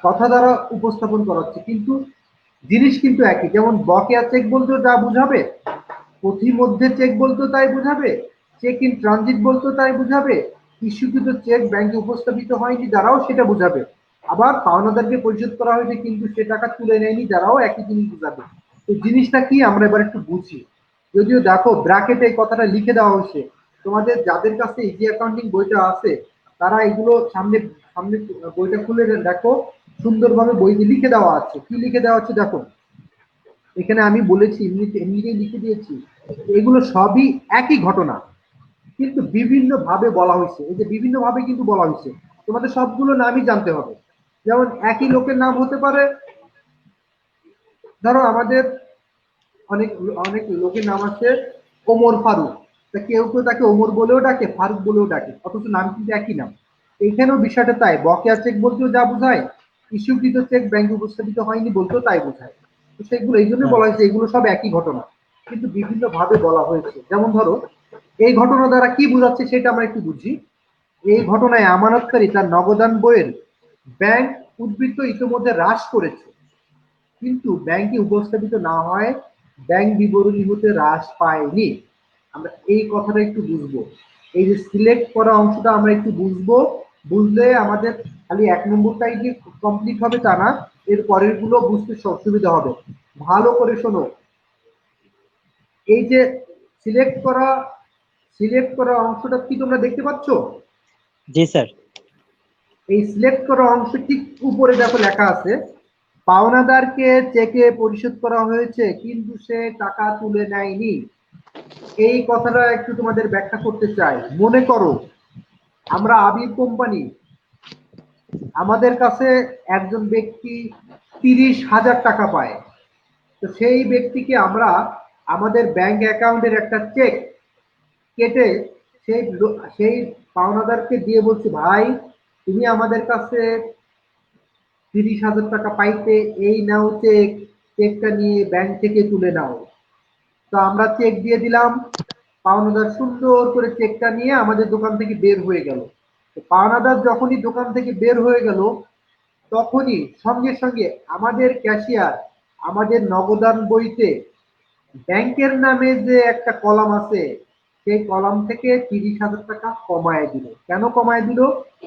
কথা দ্বারা উপস্থাপন করা হচ্ছে, কিন্তু জিনিস কিন্তু একই। যেমন বকেয়া চেক বলতেও যা বুঝাবে, পথিমধ্যে চেক বলতেও তাই বুঝাবে, চেক ইন ট্রানজিট বলতেও তাই বুঝাবে, ইস্যুকৃত চেক ব্যাংকে উপস্থাপিত হয়নি দ্বারাও সেটা বুঝাবে, আবার পাওনাদারকে পরিশোধ করা হয়েছে কিন্তু সে টাকা তুলে নেয়নি দ্বারাও একই জিনিস বুঝাবে। তো জিনিসটা কি আমরা এবার একটু বুঝি। যদিও দেখো ব্র্যাকেটে এই কথাটা লিখে দেওয়া হয়েছে, তোমাদের যাদের কাছে ইজি অ্যাকাউন্টিং বইটা আছে, তারা এগুলো সামনে সামনে বইটা খুলে দেখো, সুন্দরভাবে বইতে লিখে দেওয়া আছে। কি লিখে দেওয়া আছে দেখো, এখানে আমি বলেছি, এমনিতেই লিখে দিয়েছি, এগুলো সবই একই ঘটনা, কিন্তু বিভিন্ন ভাবে বলা হয়েছে। এই যে বিভিন্ন ভাবে কিন্তু বলা হয়েছে, তোমাদের সবগুলো নামই জানতে হবে। যেমন একই লোকের নাম হতে পারে, ধরো আমাদের অনেক অনেক লোকের নাম আছে ওমর ফারুক, তা কেউ কেউ তাকে ওমর বলেও ডাকে, ফারুক বলেও ডাকে, অথচ নাম কিন্তু একই নাম। এইখানেও বিষয়টা তাই, বকেয়া চেক বলতেও যা বোঝায়, ইস্যুকৃত চেক ব্যাংকে উপস্থাপিত হয়নি বলতেও তাই বোঝায়। তো সেগুলো এই জন্য হুম। বলা হয়েছে এগুলো সব একই ঘটনা, কিন্তু বিভিন্ন ভাবে বলা হয়েছে। যেমন ধরো, এই ঘটনা দ্বারা কি বোঝাচ্ছে সেটা আমরা একটু বুঝি। এই ঘটনায় আমানতকারী তার নগদান বইয়ের ব্যাংক উদ্বৃত্ত ইতিমধ্যে হ্রাস করেছে, কিন্তু ব্যাংকে উপস্থাপিত না হয় ব্যাংক বিবরণী হতে হ্রাস পায়নি। আমরা এই কথাটা একটু বুঝবো। এই যে সিলেক্ট করা অংশটা আমরা একটু বুঝবো, বুঝলে আমাদের খালি 1 নম্বরটাই যে কমপ্লিট হবে তা না, এর পরের গুলো বুঝতে সুবিধা হবে। ভালো করে শোনো, এই যে সিলেক্ট করা সিলেক্ট করা অংশটা কি তোমরা দেখতে পাচ্ছ? জি স্যার। এই সিলেক্ট করা অংশ ঠিক উপরে দেখো লেখা আছে, পাওনাদারকে চেকে পরিশোধ করা হয়েছে কিন্তু সে টাকা তুলে নেয়নি। এই কথাটা একটু তোমাদের ব্যাখ্যা করতে চাই। মনে করো আমরা আবির কোম্পানি, আমাদের কাছে একজন ব্যক্তি 30,000 টাকা পায়। তো সেই ব্যক্তিকে আমরা আমাদের ব্যাংক অ্যাকাউন্টের একটা চেক কেটে সেই পাওনাদারকে দিয়ে বলছি, ভাই তুমি আমাদের কাছে 30,000 টাকা পাইতে, এই নাও চেক, চেকটা নিয়ে ব্যাংক থেকে তুলে নাও। তো আমরা চেক দিয়ে দিলাম, পাওনাদার সুন্দর করে চেকটা নিয়ে আমাদের দোকান থেকে বের হয়ে গেল। তো পাওনাদার যখনই দোকান থেকে বের হয়ে গেল, তখনই সঙ্গে সঙ্গে আমাদের ক্যাশিয়ার আমাদের নগদান বইতে ব্যাংকের নামে যে একটা কলাম আছে, সেই কলাম থেকে 30,000 টাকা কমায় দিল। কেন কমায় দিল?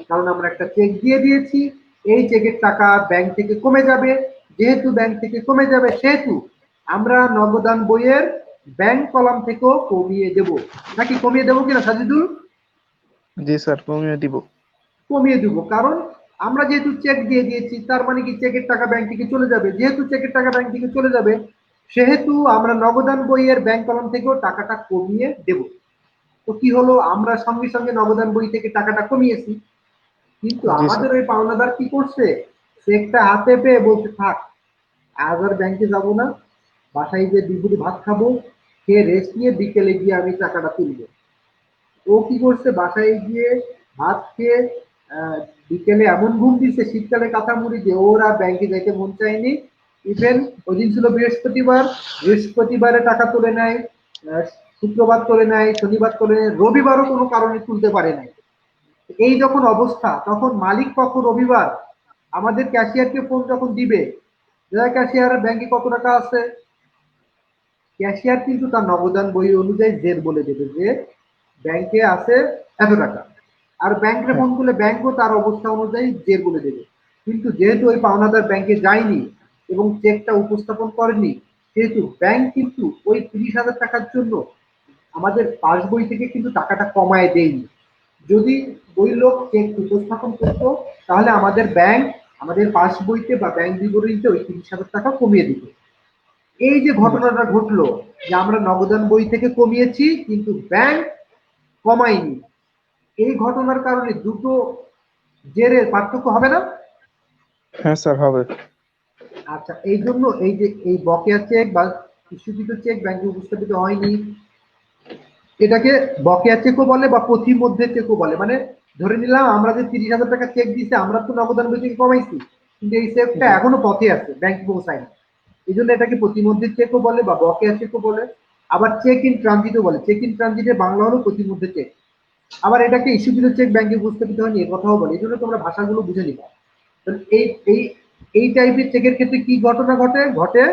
কারণ আমরা একটা চেক দিয়ে দিয়েছি, এই চেকের টাকা ব্যাংক থেকে কমে যাবে। যেহেতু ব্যাংক থেকে কমে যাবে, সেহেতু আমরা নগদান বইয়ের ব্যাংক কলাম থেকেও কমিয়ে দেব। নাকি কমিয়ে দেবো কিনা সাজিদুল? জি স্যার, কমিয়ে দিব। কমিয়ে দেবো, কারণ আমরা যেহেতু চেক দিয়ে দিয়েছি, তার মানে কি চেকের টাকা ব্যাংক থেকে চলে যাবে। যেহেতু চেকের টাকা ব্যাংক থেকে চলে যাবে, সেহেতু আমরা নগদান বইয়ের ব্যাংক কলাম থেকেও টাকাটা কমিয়ে দেব। তো কি হলো, আমরা সঙ্গে সঙ্গে নগদান বই থেকে টাকাটা কমিয়েছি, কিন্তু জি স্যার। আমাদের ওই পাওনাদার কি করছে, চেকটা হাতে পেয়ে বলছে, থাক আজ আর ব্যাংকে যাবো না, বাসায় যে দুপুরে ভাত খাবো, খেয়ে রেস্ট নিয়ে বিকেলে গিয়ে আমি টাকাটা তুলবো। ও কি করছে, বাসায় গিয়ে ভাত খেয়ে আহ, বিকেলে এমন ঘুম দিচ্ছে শীতকালে কাঁথা মুড়ি দিয়ে, ওর আর ব্যাংকে যাইতে মন চায়নি। ইভেন ওই দিন ছিল বৃহস্পতিবার, বৃহস্পতিবারে টাকা তুলে নেয়, আহ, শুক্রবার তুলে নেয়, শনিবার তুলে নেয়, রবিবারও কোনো কারণে তুলতে পারে নাই। এই যখন অবস্থা, তখন মালিক পক্ষ রবিবার আমাদের ক্যাশিয়ারকে ফোন যখন দিবে, ক্যাশিয়ার ব্যাংকে কত টাকা আছে, ক্যাশিয়ার কিন্তু তার নগদান বই অনুযায়ী জের বলে দেবে যে ব্যাংকে আছে এত টাকা। আর ব্যাংকে হ্যাঁ। ফোন করলে ব্যাংকও তার অবস্থা অনুযায়ী জের বলে দেবে। কিন্তু যেহেতু ওই পাওনাদার ব্যাংকে যায়নি এবং চেকটা উপস্থাপন করেনি, সেহেতু ব্যাংক কিন্তু ওই 30,000 টাকার জন্য আমাদের পাসবই থেকে কিন্তু টাকাটা কমায় দেয়নি। যদি ওই লোক চেক উপস্থাপন করতো, তাহলে আমাদের ব্যাংক আমাদের পাসবইতে বা ব্যাংক বিবরণীতে ওই 30,000 টাকা কমিয়ে দিত। এই যে জি স্যার। ঘটনাটা ঘটলো, যে আমরা নগদান বই থেকে কমিয়েছি কিন্তু ব্যাংক কমায়নি, এই ঘটনার কারণে দুটো জেরের পার্থক্য হবে না? হ্যাঁ স্যার, হবে। আচ্ছা, এই জন্য এই যে এই বকেয়া চেক বা ইস্যুকৃত চেক ব্যাংকে উপস্থাপিত হয়নি, এটাকে বকেয়া চেকও বলে বা পথিমধ্যে চেকও বলে। মানে ধরে নিলাম আমরা যে 30,000 টাকা চেক দিয়েছি, আমরা তো নগদান বই থেকে কমাইছি, কিন্তু এই চেকটা জি। এখনো পথে আছে, ব্যাংকে পৌঁছায়নি। এই জন্য এটাকে প্রতিমধ্যে চেকও বলে বা বকেয়া চেকও বলে। আবার চেক ইন ট্রানজিটও বলে। চেক ইন ট্রানজিটের বাংলা হলো প্রতিমধ্যে চেক। আবার এটাকে ইস্যুকৃত চেক ব্যাংকে উপস্থাপিত হয়নি এ কথাও বলে। এই জন্য তোমরা ভাষাগুলো বুঝে নিবা। এই এই এই টাইপের চেকের ক্ষেত্রে কি ঘটনা ঘটে ঘটে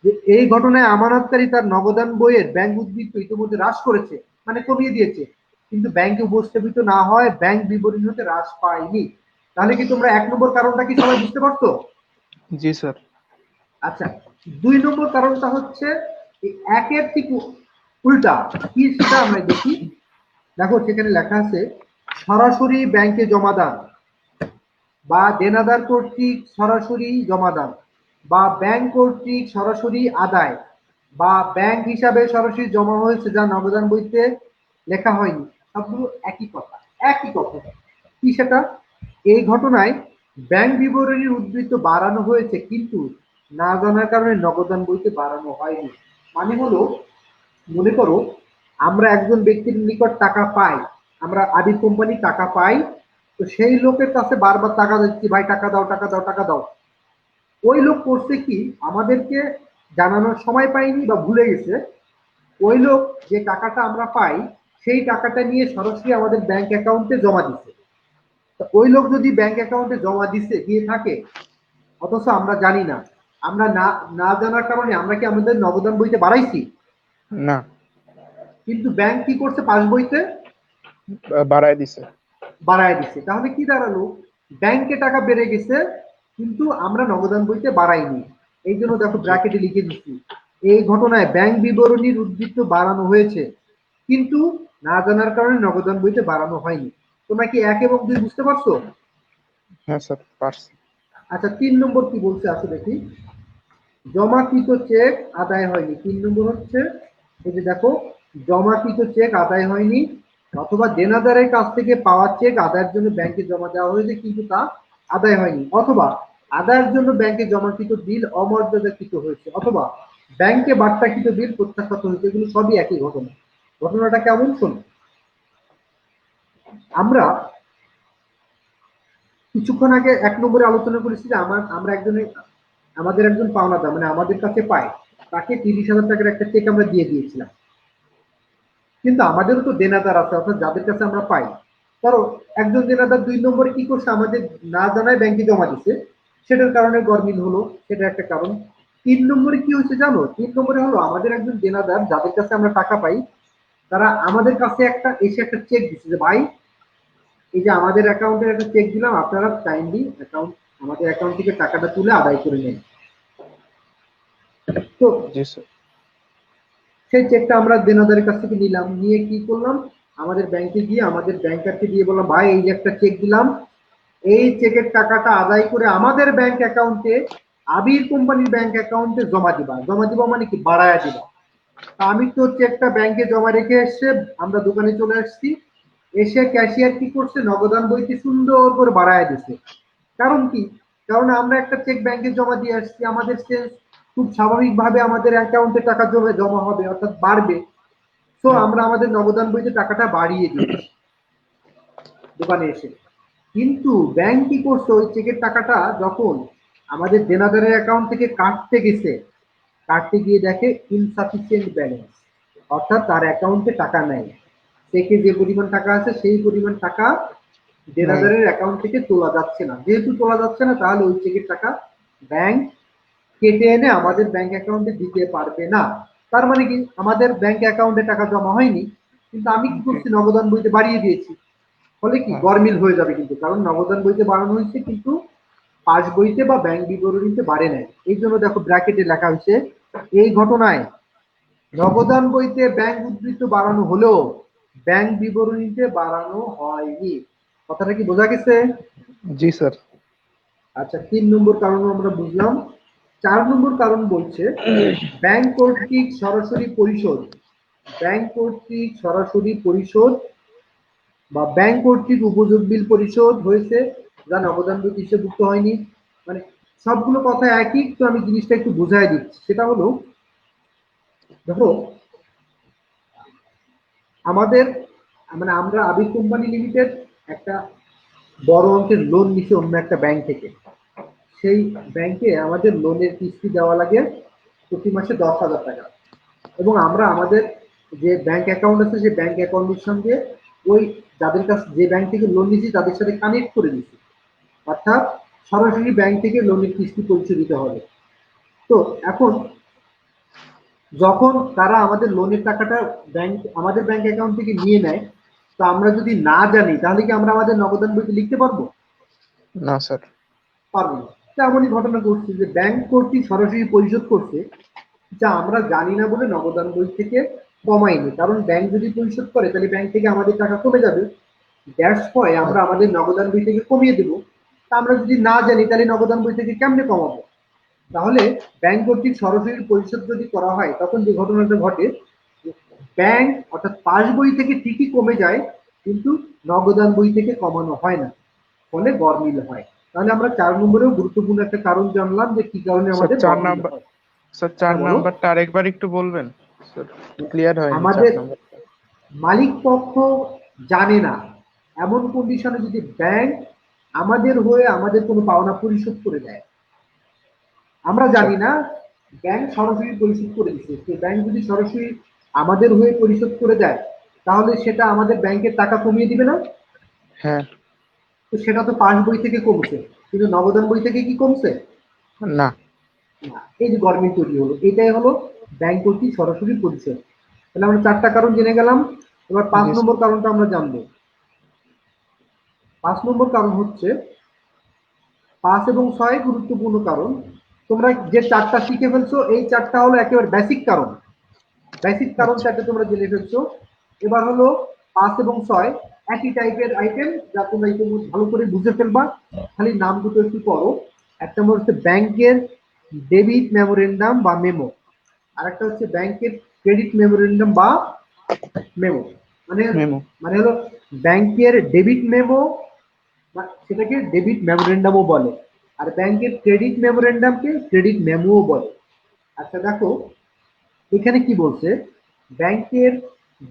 যে এই ঘটনায় আমানতকারী তার নগদান বইয়ের ব্যাংক উদ্বৃত্ত ইতিমধ্যে হ্রাস করেছে, মানে কমিয়ে দিয়েছে, কিন্তু ব্যাংকে উপস্থাপিত না হয় ব্যাংক বিবরণী হতে হ্রাস পায়নি। তাহলে কি তোমরা 1 নম্বর কারণটা কি সবাই বুঝতে পারছো? জি স্যার। আচ্ছা, 2 নম্বর কারণটা হচ্ছে এই একের ঠিক উল্টা। কি সেটা আমরা দেখি। দেখো সেখানে লেখা আছে, সরাসরি ব্যাংকে জমাদান বা দেনাদার কর্তৃক সরাসরি জমাদান বা ব্যাংক কর্তৃক সরাসরি আদায় বা ব্যাংক হিসাবে সরাসরি জমা হয়েছে যা নগদান বইতে লেখা হয়নি, সবগুলো একই কথা। একই কথা কি সেটা? এই ঘটনায় ব্যাংক বিবরণীর উদ্ধৃত বাড়ানো হয়েছে কিন্তু না জানার কারণে নগদান বইতে বাড়ানো হয়নি। মানে হলো, মনে করো আমরা একজন ব্যক্তির নিকট টাকা পাই, আমরা আবির কোম্পানি টাকা পাই, তো সেই লোকের কাছে বারবার টাকা দিচ্ছি, ভাই টাকা দাও টাকা দাও টাকা দাও। ওই লোক করছে কি, আমাদেরকে জানানোর সময় পাইনি বা ভুলে গেছে। ওই লোক যে টাকাটা আমরা পাই সেই টাকাটা নিয়ে সরাসরি আমাদের ব্যাংক অ্যাকাউন্টে জমা দিচ্ছে। তো ওই লোক যদি ব্যাংক অ্যাকাউন্টে জমা দিয়ে থাকে, অথচ আমরা জানি না, আমরা না না জানার কারণে আমরা কি আমাদের নগদান বইতে বাড়াইছি? না, কিন্তু ব্যাংক কি করছে, পাস বইতে বাড়ায় দিছে। বাড়ায় দিচ্ছে। তাহলে কি দাঁড়ালো, ব্যাংকে টাকা বেড়ে গেছে কিন্তু আমরা নগদান বইতে বাড়াইনি। এই জন্য দেখো ব্র্যাকেটে লিখে দিচ্ছি, এই ঘটনায় ব্যাংক বিবরণীর উদ্বৃত্ত বাড়ানো হয়েছে কিন্তু না জানার কারণে নগদান বইতে বাড়ানো হয়নি। তোমরা কি 1 এবং 2 বুঝতে পারছো? হ্যাঁ স্যার, পারছি। আচ্ছা 3 নম্বর কি বলছে আসো দেখি। জমাকৃত চেক আদায় হয়নি। 3 নম্বর হচ্ছে এই যে দেখো, জমাকৃত চেক আদায় হয়নি অথবা দেনাদারের কাছ থেকে পাওয়া চেক আদায়ের জন্য ব্যাংকে জমা দেওয়া হয়েছে কিন্তু তা আদায় হয়নি, অথবা আদায়ের জন্য ব্যাংকে জমাকৃত বিল অমর্যাদাকৃত হয়েছে, অথবা ব্যাংকে বার্তাকৃত বিল প্রত্যাখ্যাত হয়েছে। এগুলো সবই একই ঘটনা। ঘটনাটা কেমন শোনো। আমরা কিছুক্ষণ আগে 1 নম্বরে আলোচনা করেছি যে আমাদের একজন পাওনাদার মানে আমাদের কাছে পায়, তাকে 30,000 টাকার একটা চেক আমরা দিয়ে দিয়েছিলাম। কিন্তু আমাদেরও তো দেনাদার আছে, অর্থাৎ যাদের কাছে আমরা পাই। ধরো একজন দেনাদার 2 নম্বরে কি করছে, আমাদের না জানায় ব্যাংকে জমা দিচ্ছে, সেটার কারণে গরমিল হলো, সেটা একটা কারণ। 3 নম্বরে কি হয়েছে জানো, 3 নম্বরে হলো আমাদের একজন দেনাদার যাদের কাছে আমরা টাকা পাই, তারা আমাদের কাছে এসে একটা চেক দিচ্ছে যে ভাই এই যে আমাদের অ্যাকাউন্টের একটা চেক দিলাম, আপনারা কাইন্ডলি আমাদের অ্যাকাউন্ট থেকে টাকাটা তুলে আদায় করে নেন। তো জি স্যার। সেই চেকটা আমরা দেনাদারের কাছ থেকে নিলাম, নিয়ে কি করলাম, আমাদের ব্যাংকে গিয়ে আমাদের ব্যাংকারকে দিয়ে বললাম ভাই এই যে একটা চেক দিলাম, এই চেকের টাকাটা আদায় করে আমাদের ব্যাংক অ্যাকাউন্টে, আবির কোম্পানির ব্যাংক অ্যাকাউন্টে জমা দিবা। জমা দিবা মানে কি, বাড়ায়া দিবা। আমি তো চেকটা ব্যাংকে জমা রেখে এসে আমরা দোকানে চলে আসছি, এসে ক্যাশিয়ার কি করছে, নগদান বইতে সুন্দর করে বাড়ায় দিছে। কারণ কি, কারণ আমরা একটা চেক ব্যাংকে জমা দিয়ে আসছি, আমাদের খুব স্বাভাবিকভাবে আমাদের অ্যাকাউন্টে টাকা জমা হবে, অর্থাৎ বাড়বে। তো আমরা আমাদের নগদান বইতে টাকাটা বাড়িয়ে দিয়েছি দোকানে এসে। কিন্তু ব্যাংক কি করছে, ওই চেকের টাকাটা যখন আমাদের দেনাদারের অ্যাকাউন্ট থেকে কাটতে গেছে, কাটতে গিয়ে দেখে ইনসাফিসিয়েন্ট ব্যালেন্স, অর্থাৎ তার অ্যাকাউন্টে টাকা নেই। চেকে যে পরিমাণ টাকা আছে সেই পরিমাণ টাকা দেনাদারের অ্যাকাউন্ট থেকে তোলা যাচ্ছে না। যেহেতু তোলা যাচ্ছে না, তাহলে ওই চেকের টাকা ব্যাংক কেটে এনে আমাদের ব্যাংক অ্যাকাউন্টে দিতে পারবে না। তার মানে কি, আমাদের ব্যাংক অ্যাকাউন্টে টাকা জমা হয়নি, কিন্তু আমি কি করছি, নগদান বইতে বাড়িয়ে দিয়েছি। ফলে কি গরমিল হয়ে যাবে, কিন্তু কারণ নগদান বইতে বাড়ানো হয়েছে কিন্তু পাস বইতে বা ব্যাংক বিবরণীতে বাড়ে নাই। এই জন্য দেখো ব্র্যাকেটে লেখা হয়েছে, এই ঘটনায় নগদান বইতে ব্যাংক উদ্ধৃত বাড়ানো হলেও ব্যাংক বিবরণীতে বাড়ানো হয়নি। কথাটা কি বোঝা গেছে? জি স্যার। আচ্ছা 3 নম্বর কারণ আমরা বুঝলাম। 4 নম্বর কারণ বলছে ব্যাংক কর্তৃক সরাসরি পরিশোধ। ব্যাংক কর্তৃক সরাসরি পরিশোধ বা ব্যাংক কর্তৃক উপযোগ বিল পরিশোধ হয়েছে যা নগদান বই হিসেবভুক্ত হয়নি। মানে সবগুলো কথা একই, তো আমি জিনিসটা একটু বুঝাই দিচ্ছি। সেটা হলো, দেখো আমাদের মানে আমরা আবির কোম্পানি লিমিটেড একটা বড় অঙ্কের লোন নিছি অন্য একটা ব্যাংক থেকে। সেই ব্যাংকে আমাদের লোনের কিস্তি দেওয়া লাগে প্রতি মাসে 10,000 টাকা, এবং আমরা আমাদের যে ব্যাংক অ্যাকাউন্ট আছে সেই ব্যাংক অ্যাকাউন্টের সঙ্গে ওই যাদের কাছে যে ব্যাংক থেকে লোন নিয়েছি তাদের সাথে কানেক্ট করে দিচ্ছি, অর্থাৎ সরাসরি ব্যাংক থেকে লোনের কিস্তি পরিশোধিত হবে। তো এখন যখন তারা আমাদের লোনের টাকাটা আমাদের ব্যাংক অ্যাকাউন্ট থেকে নিয়ে নেয়, তো আমরা যদি না জানি তাহলে কি আমরা আমাদের নগদান বইতে লিখতে পারবো? না স্যার। পারবো না। তেমনই ঘটনা ঘটছে যে ব্যাংক কর্তৃক সরাসরি পরিশোধ করছে, যা আমরা জানি না বলে নগদান বই থেকে কমাইনি। কারণ ব্যাংক যদি পরিশোধ করে তাহলে ব্যাংক থেকে আমাদের টাকা কমে যাবে, দ্যাটস হয় আমরা আমাদের নগদান বই থেকে কমিয়ে দেবো। তা আমরা যদি না জানি তাহলে নগদান বই থেকে কেমনে কমাবো? তাহলে ব্যাংক কর্তৃক সরাসরি পরিশোধ যদি করা হয় তখন যে ঘটনাটা ঘটে, ব্যাংক অর্থাৎ পাস বই থেকে ঠিকই কমে যায় কিন্তু নগদান বই থেকে কমানো হয় না, ফলে গরমিল হয়। তাহলে আমরা 4 নম্বরেও গুরুত্বপূর্ণ একটা কারণ জানলাম যে কি কারণে আমাদের স্যার 4 গরমিল নাম্বার, হয়। স্যার 4 হ্যাঁ, বলো। নাম্বারটা আরেকবার একটু বলবেন স্যার, ক্লিয়ার হয়নি 4 আমাদের নাম্বারটা। মালিক পক্ষ জানে না, এমন কন্ডিশনে যদি ব্যাংক আমাদের হয়ে আমাদের কোনো পাওনা পরিশোধ করে দেয়, আমরা আচ্ছা। জানি না, ব্যাংক সরাসরি পরিশোধ করে দিচ্ছে, তো ব্যাংক যদি সরাসরি আমাদের হয়ে পরিশোধ করে দেয়, তাহলে সেটা আমাদের ব্যাংকের টাকা কমিয়ে দিবে না? হ্যাঁ। তো সেটা তো পাস বই থেকে কমছে, কিন্তু নগদান বই থেকে কি কমছে? না। না। এই যে গভর্নমেন্ট তৈরি হলো, এটাই হলো ব্যাংক কর্তৃক সরাসরি পরিশোধ। তাহলে আমরা 4টা কারণ জেনে গেলাম। এবার 5 জি নম্বর কারণটা আমরা জানবো। 5 নম্বর কারণ হচ্ছে, 5 এবং 6 গুরুত্বপূর্ণ কারণ। তোমরা যে 4টা শিখে ফেলছো, এই 4টা হলো একেবারে বেসিক কারণ। বেসিক কারণ আচ্ছা। 4টা তোমরা জেনে ফেলছো। এবার হলো 5 এবং 6 একই টাইপের আইটেম, যা তোমরা ইতিমধ্যে ভালো করে বুঝে ফেলবা। খালি নাম দুটো একটু পড়ো। একটা নম্বর হচ্ছে ব্যাংকের ডেবিট মেমোরেন্ডাম বা মেমো, আর একটা হচ্ছে ব্যাংকের ক্রেডিট মেমোরেন্ডাম বা মেমো। মানে মেমো। মানে হলো ব্যাংকের ডেবিট মেমো, সেটাকে ডেবিট মেমোরেন্ডামও বলে, আর ব্যাংকের ক্রেডিট মেমোরেন্ডামকে ক্রেডিট মেমোও বলে। আচ্ছা দেখো, এখানে কি বলছে, ব্যাংকের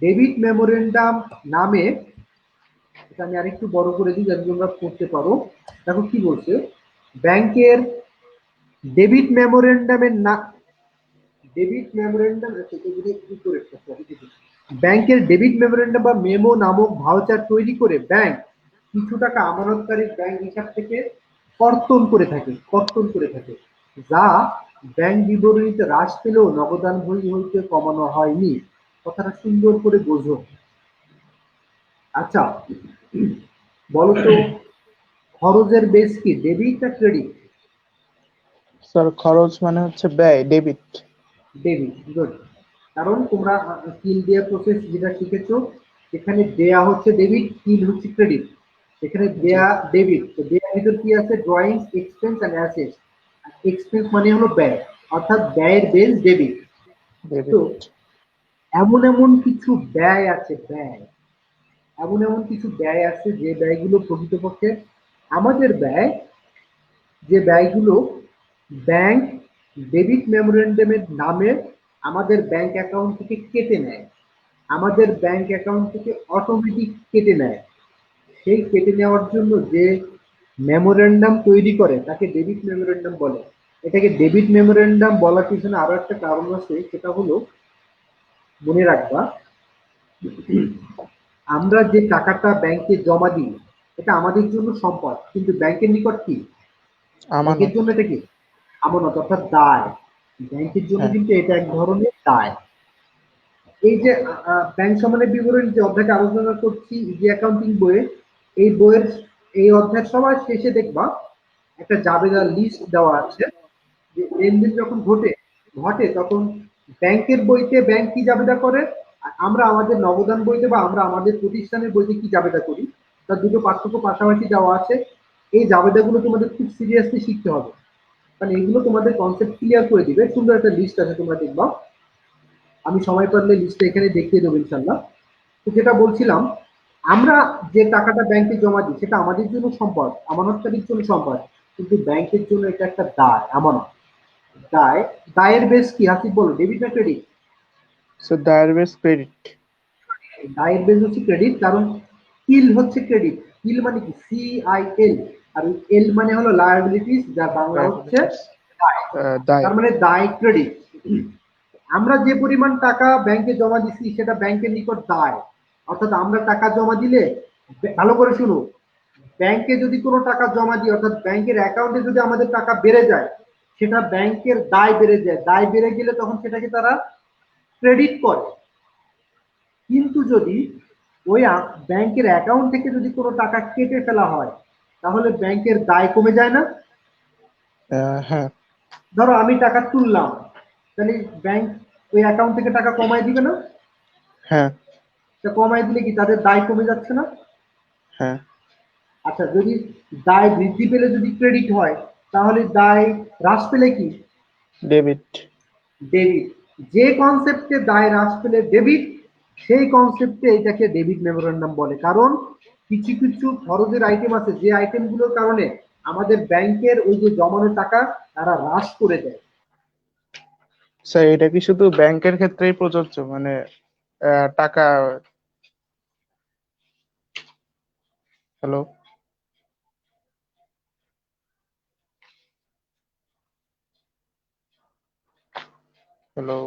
ডেবিট মেমোরেন্ডাম নামে, এটা আমি আরেকটু বড় করে দিই যাতে তোমরা পড়তে পারো। দেখো কি বলছে, ব্যাংকের ডেবিট মেমোরেন্ডামের না, ডেবিট মেমোরেন্ডাম ব্যাংকের ডেবিট মেমোরেন্ডাম বা মেমো নামক ভাউচার তৈরি করে ব্যাংক কিছু টাকা আমানতকারী ব্যাংক হিসাব থেকে কর্তন করে থাকে, যা ব্যাংক বিবরণীতে হ্রাস পেলেও নগদান বই হইতে কমানো হয়নি। কথাটা সুন্দর করে বোঝো। আচ্ছা বলতো, খরচের বেস কি, ডেবিট না ক্রেডিট? স্যার খরচ মানে হচ্ছে ব্যয়, ডেবিট। Debit, good. কারণ তোমরা কিল দেওয়ার প্রসেস যেটা শিখেছো, এখানে দেয়া হচ্ছে ডেবিট, কিল হচ্ছে ক্রেডিট। এখানে জি। দেয়া ডেবিট, তো দেয়ার ভিতর কি আছে, drawing, expense and assets. Expense মানে হলো ব্যয়, অর্থাৎ ব্যয়ের বেস ডেবিট। তো ডেবিট। এমন এমন কিছু ব্যয় আছে, এমন এমন কিছু ব্যয় আছে যে ব্যয়গুলো প্রকৃতপক্ষে আমাদের ব্যয়, যে ব্যয়গুলো ব্যাংক ডেবিট মেমোরেন্ডামের নামে আমাদের ব্যাংক অ্যাকাউন্ট থেকে কেটে নেয়, আমাদের ব্যাংক অ্যাকাউন্ট থেকে অটোমেটিক কেটে নেয়। সেই কেটে নেওয়ার জন্য যে মেমোরেন্ডাম তৈরি করে তাকে ডেবিট মেমোরেন্ডাম বলে। এটাকে ডেবিট মেমোরেন্ডাম বলার পিছনে আরো একটা কারণ আছে, সেটা হলো, মনে রাখবা, আমরা যে টাকাটা ব্যাংকে জমা দিই, এটা আমাদের জন্য সম্পদ, কিন্তু ব্যাংকের নিকট কি, ব্যাংকের আমানত। জন্য এটা কি, আমানত, অর্থাৎ দায়। ব্যাংকের জন্য হ্যাঁ। কিন্তু এটা এক ধরনের দায়। এই যে ব্যাংক সমানের বিবরণী যে অধ্যায়টা আলোচনা করছি ইজি অ্যাকাউন্টিং বইয়ে, এই বইয়ের এই অধ্যায়ের সবার শেষে দেখবা একটা জাবেদার লিস্ট দেওয়া আছে, যে লেনদেন যখন ঘটে ঘটে তখন ব্যাংকের বইতে ব্যাংক কি জাবেদা করে, আর আমরা আমাদের নগদান বইতে বা আমরা আমাদের প্রতিষ্ঠানের বইতে কি জাবেদা করি, তার দুটো পার্থক্য পাশাপাশি দেওয়া আছে। এই জাবেদাগুলো তোমাদের খুব সিরিয়াসলি শিখতে হবে, কারণ এগুলো তোমাদের কনসেপ্ট ক্লিয়ার করে দিবে। সুন্দর একটা লিস্ট আছে, তোমরা দেখবা। আমি সময় পারলে লিস্টটা এখানে দেখিয়ে দেবো ইনশাল্লাহ। তো যেটা বলছিলাম, আমরা যে টাকাটা ব্যাংকে জমা দিই সেটা আমাদের জন্য সম্পদ, আমানতকারীর জন্য সম্পদ, কিন্তু ব্যাংকের জন্য এটা একটা দায়, আমানত। দায়, দায়ের বেস কি হাসিব, বলো, ডেবিট না ক্রেডিট? স্যার দায়ের বেস ক্রেডিট। দায়ের বেস হচ্ছে ক্রেডিট, কারণ কিল হচ্ছে ক্রেডিট। কিল মানে কি, CIL, আর এল মানে হলো লায়াবিলিটিস, যার বাংলা হচ্ছে লায়াবিলিটিস। দায়। দায়। তার মানে দায় ক্রেডিট। আমরা যে পরিমাণ টাকা ব্যাংকে জমা দিচ্ছি সেটা ব্যাংকের নিকট দায়, অর্থাৎ আমরা টাকা জমা দিলে, ভালো করে শুনো, ব্যাংকে যদি কোনো টাকা জমা দিই, অর্থাৎ ব্যাংকের অ্যাকাউন্টে যদি আমাদের টাকা বেড়ে যায়, সেটা ব্যাংকের দায় বেড়ে যায়, দায় বেড়ে গেলে তখন সেটাকে তারা ক্রেডিট করে। কিন্তু যদি ওই ব্যাংকের অ্যাকাউন্ট থেকে যদি কোনো টাকা কেটে ফেলা হয়, তাহলে ব্যাংকের দায় কমে যায় না? হ্যাঁ। ধরো আমি টাকা তুললাম, তাহলে ব্যাংক ওই অ্যাকাউন্ট থেকে টাকা কমায় দিবে না? হ্যাঁ। তা কমায় দিলে কি তাদের দায় কমে যাচ্ছে না? হ্যাঁ। আচ্ছা, যদি দায় বৃদ্ধি পেলে যদি ক্রেডিট হয়, তাহলে দায় হ্রাস পেলে কি, ডেবিট। ডেবিট। যে কনসেপ্টে দায় হ্রাস পেলে ডেবিট, সেই কনসেপ্টে এটাকে ডেবিট মেমোরেন্ডাম বলে। কারণ কিছু কিছু খরচের আইটেম আছে, যে আইটেমগুলোর কারণে আমাদের ব্যাংকের ওই যে জমানো টাকা তারা হ্রাস করে দেয়। স্যার এটা কি শুধু ব্যাংকের ক্ষেত্রেই প্রযোজ্য, মানে টাকা হ্যালো, হ্যালো।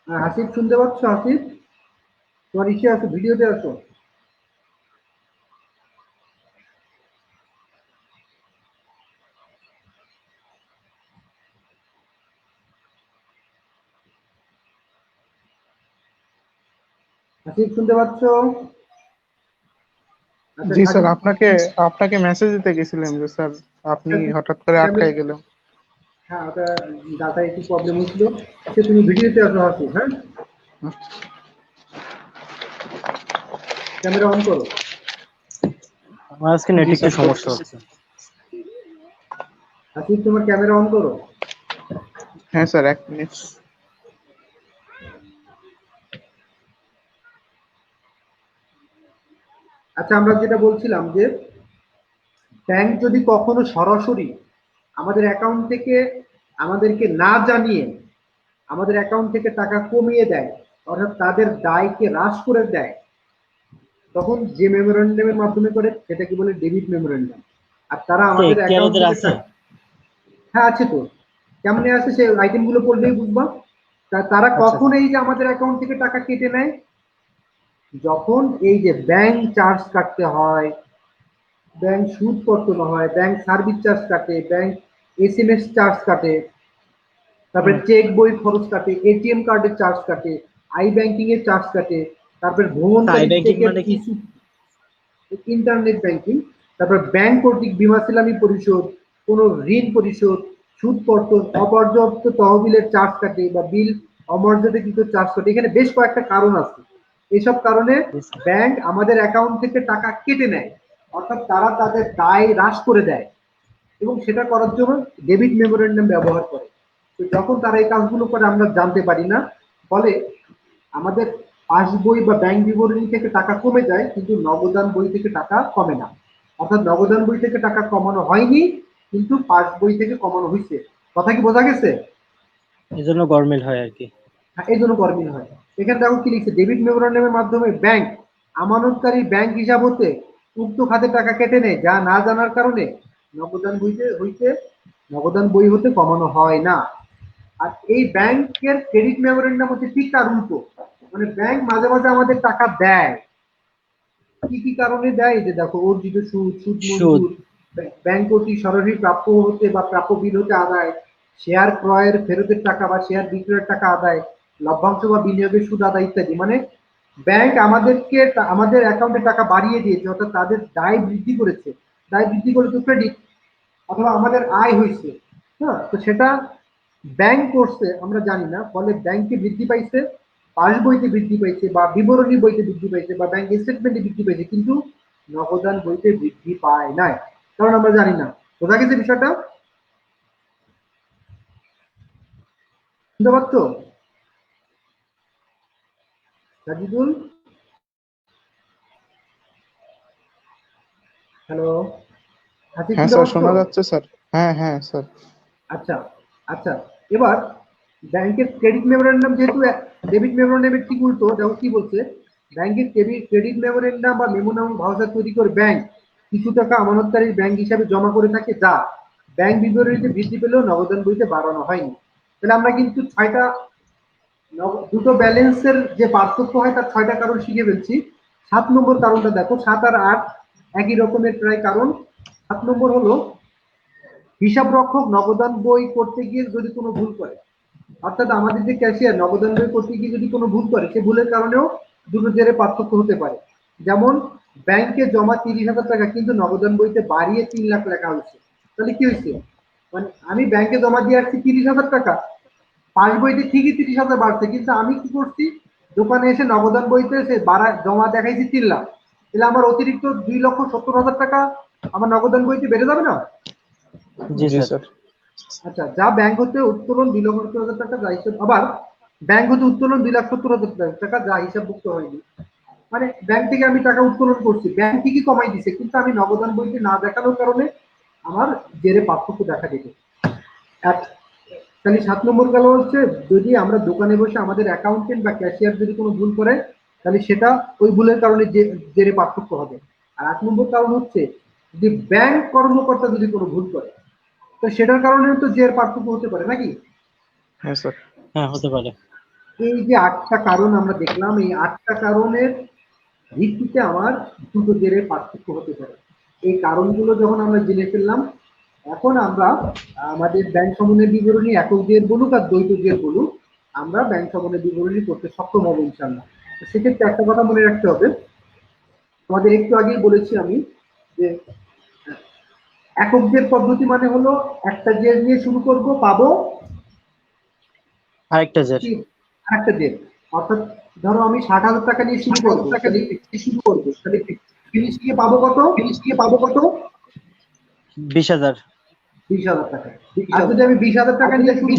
হাসিব শুনতে পাচ্ছ? হাসিব, তোমার ইসে আছো, ভিডিওতে আছো? হাসিব শুনতে পাচ্ছ? আচ্ছা জি স্যার, সাজিদ, আপনাকে আপনাকে মেসেজ দিতে গেছিলাম যে স্যার আপনি হঠাৎ করে এটা আটকাই গেলেন। হ্যাঁ, ওটা ডাটা একটু প্রবলেম হচ্ছিল। আচ্ছা তুমি ভিডিওতে আসো হাসিব, হ্যাঁ? ক্যামেরা অন করো। আমার আজকে নেট জি একটু স্যার, সমস্যা করতেছি। হচ্ছে। হাসিব তোমার ক্যামেরা অন করো। হ্যাঁ স্যার, 1 মিনিট। আচ্ছা আমরা যেটা বলছিলাম যে ব্যাংক যদি কখনো সরাসরি আমাদের অ্যাকাউন্ট থেকে আমাদেরকে না জানিয়ে আমাদের অ্যাকাউন্ট থেকে টাকা কমিয়ে দেয়, অর্থাৎ তাদের দায়কে হ্রাস করে দেয়, তখন যে মেমোরেন্ডামের মাধ্যমে করে সেটাকে বলে ডেবিট মেমোরেন্ডাম। আর তারা আচ্ছা, আমাদের এখতিয়ার অ্যাকাউন্ট ওদের থেকে আছে? হ্যাঁ আছে তো। কেমনে আছে সে আইটেমগুলো পড়লেই বুঝবা। তারা আচ্ছা কখন এই যে আমাদের অ্যাকাউন্ট থেকে টাকা কেটে নেয়, যখন এই যে ব্যাংক চার্জ কাটতে হয়, ব্যাংক সুদ কর্তন হয়, ব্যাংক সার্ভিস চার্জ কাটে, ব্যাংক এসএমএস চার্জ কাটে, তারপরে হুম। চেক বই খরচ কাটে, এটিএম কার্ডের চার্জ কাটে, আই ব্যাংকিং এর চার্জ কাটে, তারপরে আই ভ্রমণকারী ব্যাংকিং চেকের মানে কি? ইস্যু, ইন্টারনেট ব্যাংকিং, তারপর ব্যাংক কর্তৃক বীমা সিলামি পরিশোধ, কোন ঋণ পরিশোধ, সুদ কর্তন, অপর্যাপ্ত তহবিলের চার্জ কাটে বা বিল অমর্যাদাকৃত চার্জ কাটে। এখানে বেশ কয়েকটা কারণ আছে। এসব কারণে ব্যাংক আমাদের অ্যাকাউন্ট থেকে টাকা কেটে নেয়, অর্থাৎ তারা তাদের দায় হ্রাস করে দেয় এবং সেটা করার জন্য ডেবিট মেমোরেন্ডাম ব্যবহার করে। তো যখন তারা এই কাজগুলো করে আমরা জানতে পারি না, ফলে আমাদের পাসবই বা ব্যাংক বিবরণী থেকে টাকা কমে যায়, কিন্তু নগদান বই থেকে টাকা কমে না। অর্থাৎ নগদান বই থেকে টাকা কমানো হয়নি, কিন্তু পাস বই থেকে কমানো হয়েছে। কথা কি বোঝা গেছে? এই জন্য গরমিল হয় আর কি। হ্যাঁ, এই জন্য গরমিল হয়। এখানে দেখো কি লিখছে, ডেবিট মেমোরেন্ডামের মাধ্যমে ব্যাংক আমানতকারী ব্যাংক হিসাব হতে উক্ত খাতে টাকা কেটে নেয়, যা না জানার কারণে নগদান বই হতে কমানো হয় না। আর এই ব্যাংকের ক্রেডিট মেমোরেন্ডাম হচ্ছে ঠিক তার উল্টো। মানে ব্যাংক মাঝে মাঝে আমাদের টাকা দেয়, কি কি কারণে দেয়, যে দেখো অর্জিত সুদ, সুদ সুদ। মঞ্জুর, ব্যাংক কর্তৃক সরাসরি প্রাপ্য হতে বা প্রাপ্য বিল হতে আদায়, শেয়ার ক্রয়ের ফেরতের টাকা বা শেয়ার বিক্রয়ের টাকা আদায়, লভ্যাংশ বা বিনিয়োগের সুদ আদায় ইত্যাদি। মানে ব্যাংক আমাদেরকে আমাদের অ্যাকাউন্টে টাকা বাড়িয়ে দিয়েছে, অর্থাৎ তাদের দায় বৃদ্ধি করেছে। দায় বৃদ্ধি করে তো ক্রেডিট, অথবা আমাদের আয় হয়েছে। হ্যাঁ, তো সেটা ব্যাংক করছে আমরা জানি না, ফলে ব্যাংকে বৃদ্ধি পাইছে, পাস বইতে বৃদ্ধি পাইছে, বা বিবরণী বইতে বৃদ্ধি পাইছে, বা ব্যাংক স্টেটমেন্টে বৃদ্ধি পাইছে, কিন্তু নগদান বইতে বৃদ্ধি পায় নাই, কারণ আমরা জানি না। বোঝা গেছে বিষয়টা? শুনতে পাচ্ছ সাজিদুল? হ্যালো হাসিব, হ্যাঁ শুনতে স্যার, পাচ্ছ? শোনা যাচ্ছে স্যার। হ্যাঁ হ্যাঁ স্যার। আচ্ছা, আচ্ছা, এবার ব্যাংকের ক্রেডিট মেমোরেন্ডাম যেহেতু ডেবিট মেমোরেন্ডামের ঠিক উল্টো, দেখো কি বলছে, ব্যাংকের ক্রেডিট মেমোরেন্ডাম বা মেমো নাম ভাউচার তৈরি করে ব্যাংক কিছু টাকা আমানতকারীর ব্যাংক হিসাবে জমা করে থাকে, যা ব্যাংক বিবরণীতে বৃদ্ধি পেলেও নগদান বইতে বাড়ানো হয়নি। তাহলে আমরা কিন্তু দুটো ব্যালেন্সের যে পার্থক্য হয় তার 6টা কারণ শিখে ফেলছি। 7 নম্বর কারণটা দেখো, 7 আর 8 একই রকমের প্রায় কারণ। 7 নম্বর হলো হিসাব রক্ষক নগদান বই করতে গিয়ে যদি কোনো ভুল করে, অর্থাৎ আমাদের যে ক্যাশিয়ার নগদান বই করতে গিয়ে যদি কোনো ভুল করে, সে ভুলের কারণেও দুটো জেরে পার্থক্য হতে পারে। যেমন ব্যাংকে জমা 30,000 টাকা কিন্তু নগদান বইতে বাড়িয়ে 3 লাখ লেখা হয়েছে, তাহলে কি হয়েছে? মানে আমি ব্যাংকে জমা দিয়ে আসছি 30,000 টাকা, পাস বইতে ঠিকই 30,000 বাড়ছে, কিন্তু আমি কি করছি, দোকানে এসে নগদান বইতে সে জমা দেখাইছি 3 লাখ, তাহলে আমার অতিরিক্ত 2,70,000 টাকা আমার নগদান বইতে বেড়ে যাবে না? জি জি স্যার। স্যার। আচ্ছা, যা ব্যাংক হতে উত্তোলন 2,70,000 টাকা যা হিসাব, আবার ব্যাংক হতে উত্তোলন 2,70,000 টাকা যা হিসাবভুক্ত হয়নি, মানে ব্যাংক থেকে আমি টাকা উত্তোলন করছি, ব্যাংক ঠিকই কমাই দিছে, কিন্তু আমি নগদান বইতে না দেখানোর কারণে আমার জেরে পার্থক্য দেখা দিবে। তাহলে 7 নম্বর গেল হচ্ছে, যদি আমরা দোকানে বসে আমাদের অ্যাকাউন্টেন্ট বা ক্যাশিয়ার যদি কোনো ভুল করে, তাহলে সেটা ওই ভুলের কারণে জেরে পার্থক্য হবে। আর 8 নম্বর কারণ হচ্ছে, যদি ব্যাংক কর্মকর্তা যদি কোনো ভুল করে, তো সেটার কারণে তো জের পার্থক্য হতে পারে নাকি? হ্যাঁ স্যার। হ্যাঁ, হতে পারে। এই যে 8টা কারণ আমরা দেখলাম, এই 8টা কারণের ভিত্তিতে আমার দুটো জেরের পার্থক্য হতে পারে। এই কারণগুলো যখন আমরা জেনে ফেললাম, এখন আমরা আমাদের ব্যাংক সমনের বিবরণী একক জের বলুক আর দ্বৈত জের বলুক, আমরা ব্যাংক সমনের বিবরণী করতে সক্ষম হবো ইনশাল্লাহ। তো সেক্ষেত্রে একটা কথা মনে রাখতে হবে, তোমাদের একটু আগেই বলেছি আমি যে একক জের পদ্ধতি মানে হলো একটা জের নিয়ে শুরু করব, পাবো আরেকটা জের। কি একটা জের, অর্থাৎ ধরো আমি 60,000 টাকা নিয়ে শুরু করবো, তাহলে ফিনিশিংয়ে পাবো কত? 20,000। 20,000 টাকা। আর যদি আমি 20,000 টাকা নিয়ে শুরু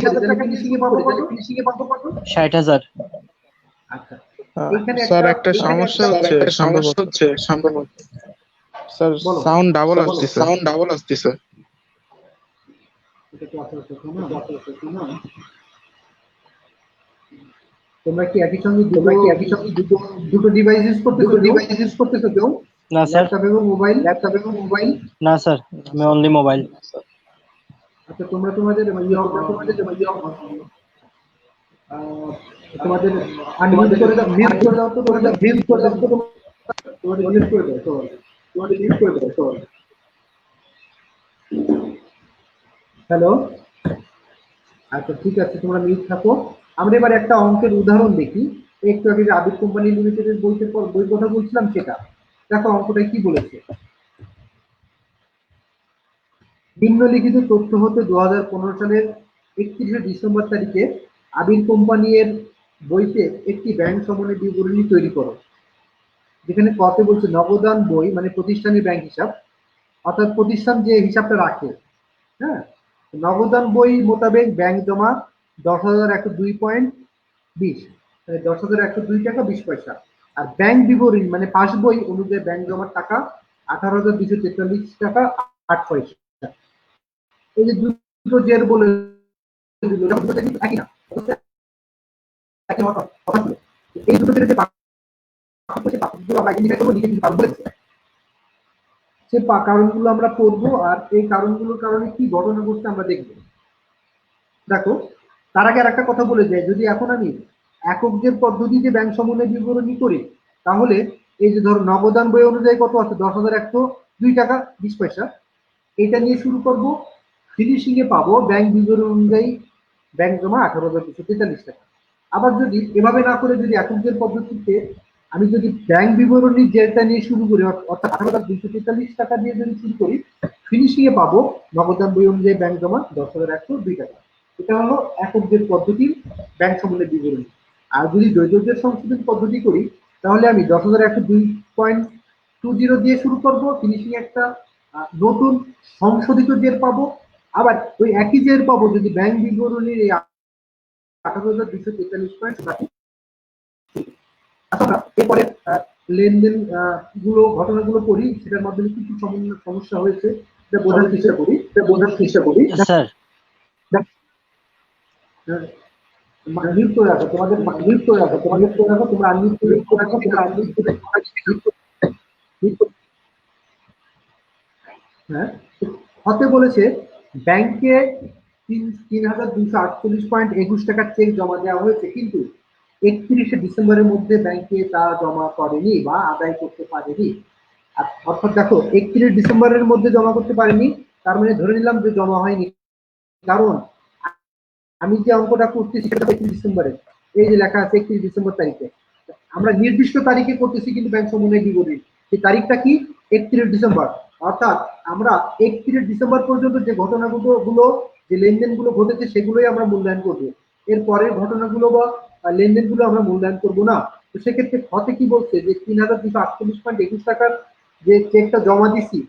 করি, তাহলে ফিনিশিংয়ে পাবো কত? 60,000। আচ্ছা, আহ, এখানে স্যার একটা সমস্যা হচ্ছে সম্ভবত। স্যার বলো। সাউন্ড ডাবল আসতেছে। এটা কি আসলে সত্য না? তোমরা কি একই সঙ্গে দুটো ডিভাইস ইউজ করতেছো কেউ? না স্যার। ল্যাপটপ এবং মোবাইল? না স্যার, আমি অনলি মোবাইল। আচ্ছা, তোমরা তোমাদের তোমাদের আনমিউট করে দাও, মিউট করে দাও তো, তোমাদের মিউট করে দাও তো। হ্যালো, আচ্ছা ঠিক আছে, তোমরা মিউট থাকো। আমরা এবার একটা অঙ্কের উদাহরণ দেখি। একটু আগে যে আবির কোম্পানি লিমিটেডের বই কথা বলছিলাম, সেটা দেখো অঙ্কটা কি বলেছে। নিম্নলিখিত তথ্য হতে 2015 সালের 31শে ডিসেম্বর তারিখে আবির কোম্পানির বইতে একটি ব্যাংক সমনের বিবরণী তৈরি করো। যেখানে কতে বলছে নগদান বই মানে প্রতিষ্ঠানের ব্যাংক হিসাব, অর্থাৎ প্রতিষ্ঠান যে হিসাবটা রাখে, হ্যাঁ, নগদান বই মোতাবেক ব্যাংক জমা 10,102.20, মানে 10,102 টাকা 20 পয়সা। আর ব্যাংক বিবরণী মানে পাস বই অনুযায়ী ব্যাংক জমার টাকা 18,243 টাকা 8 পয়সা। এই যে দুটো জের বলে দিল, একই না, এই দুটো জের যে পার্থক্যগুলো আমরা আইডেন্টিফাই করবো, লিখে কিন্তু বলেছে সে কারণগুলো আমরা পড়বো, আর এই কারণগুলোর কারণে কি ঘটনা ঘটছে আমরা দেখবো। দেখো, তার আগে আর একটা কথা বলে যায়, যদি এখন আমি একক জের পদ্ধতিতে ব্যাংক সমনের বিবরণী করি, তাহলে এই যে ধরো নগদান বই অনুযায়ী কত আছে 10,102 টাকা 20 পয়সা, এটা নিয়ে শুরু করব, ফিনিশিংয়ে পাবো ব্যাংক বিবরণী অনুযায়ী ব্যাংক জমা 18,243 টাকা। আবার যদি এভাবে না করে যদি একক জের পদ্ধতিতে আমি যদি ব্যাংক বিবরণীর জেরটা নিয়ে শুরু করি, অর্থাৎ 18,243 টাকা দিয়ে যদি শুরু করি, ফিনিশিংয়ে পাবো নগদান বই অনুযায়ী ব্যাংক জমা 10,102 টাকা। এটা হলো একক জের পদ্ধতির ব্যাংক সমনের বিবরণী। আর যদি দ্বৈত জের সংশোধন পদ্ধতি করি, তাহলে আমি 10,102.20 দিয়ে শুরু করব, ফিনিশিং একটা নতুন সংশোধিত জের পাবো। আবার ওই একই জের পাবো যদি ব্যাংক বিবরণীর এই 18,243.20। আচ্ছা, এরপরে লেনদেন গুলো ঘটনাগুলো করি, সেটার মাধ্যমে কি কি সমস্যা হয়েছে সেটা বোঝার চেষ্টা করি। স্যার, মিউট করে রাখো, তোমরা আনমিউট করে রাখো, হ্যাঁ। হতে বলেছে ব্যাংকে 3,248.21 টাকার চেক জমা দেওয়া হয়েছে, কিন্তু 31শে ডিসেম্বরের মধ্যে ব্যাংকে তা জমা করেনি বা আদায় করতে পারেনি, অর্থাৎ দেখো 31 ডিসেম্বরের মধ্যে জমা করতে পারেনি, তার মানে ধরে নিলাম যে জমা হয়নি। কারণ আমি যে অঙ্কটা করতেছি সেটা 31 ডিসেম্বরে, এই যে লেখা আছে 31 ডিসেম্বর তারিখে, আমরা নির্দিষ্ট তারিখে করতেছি কিন্তু ব্যাংক সমন্বয় বিবরণী, সেই তারিখটা কি 31 ডিসেম্বর। অর্থাৎ আমরা 31 ডিসেম্বর পর্যন্ত যে ঘটনাগুলো যে লেনদেনগুলো ঘটেছে সেগুলোই আমরা মূল্যায়ন করবো, এর পরের ঘটনাগুলো বা লেনদেনগুলো আমরা মূল্যায়ন করবো না। তো সেক্ষেত্রে হতে কি বলছে যে ৩,২৪৮.২১ টাকার যে চেকটা জমা দিছি,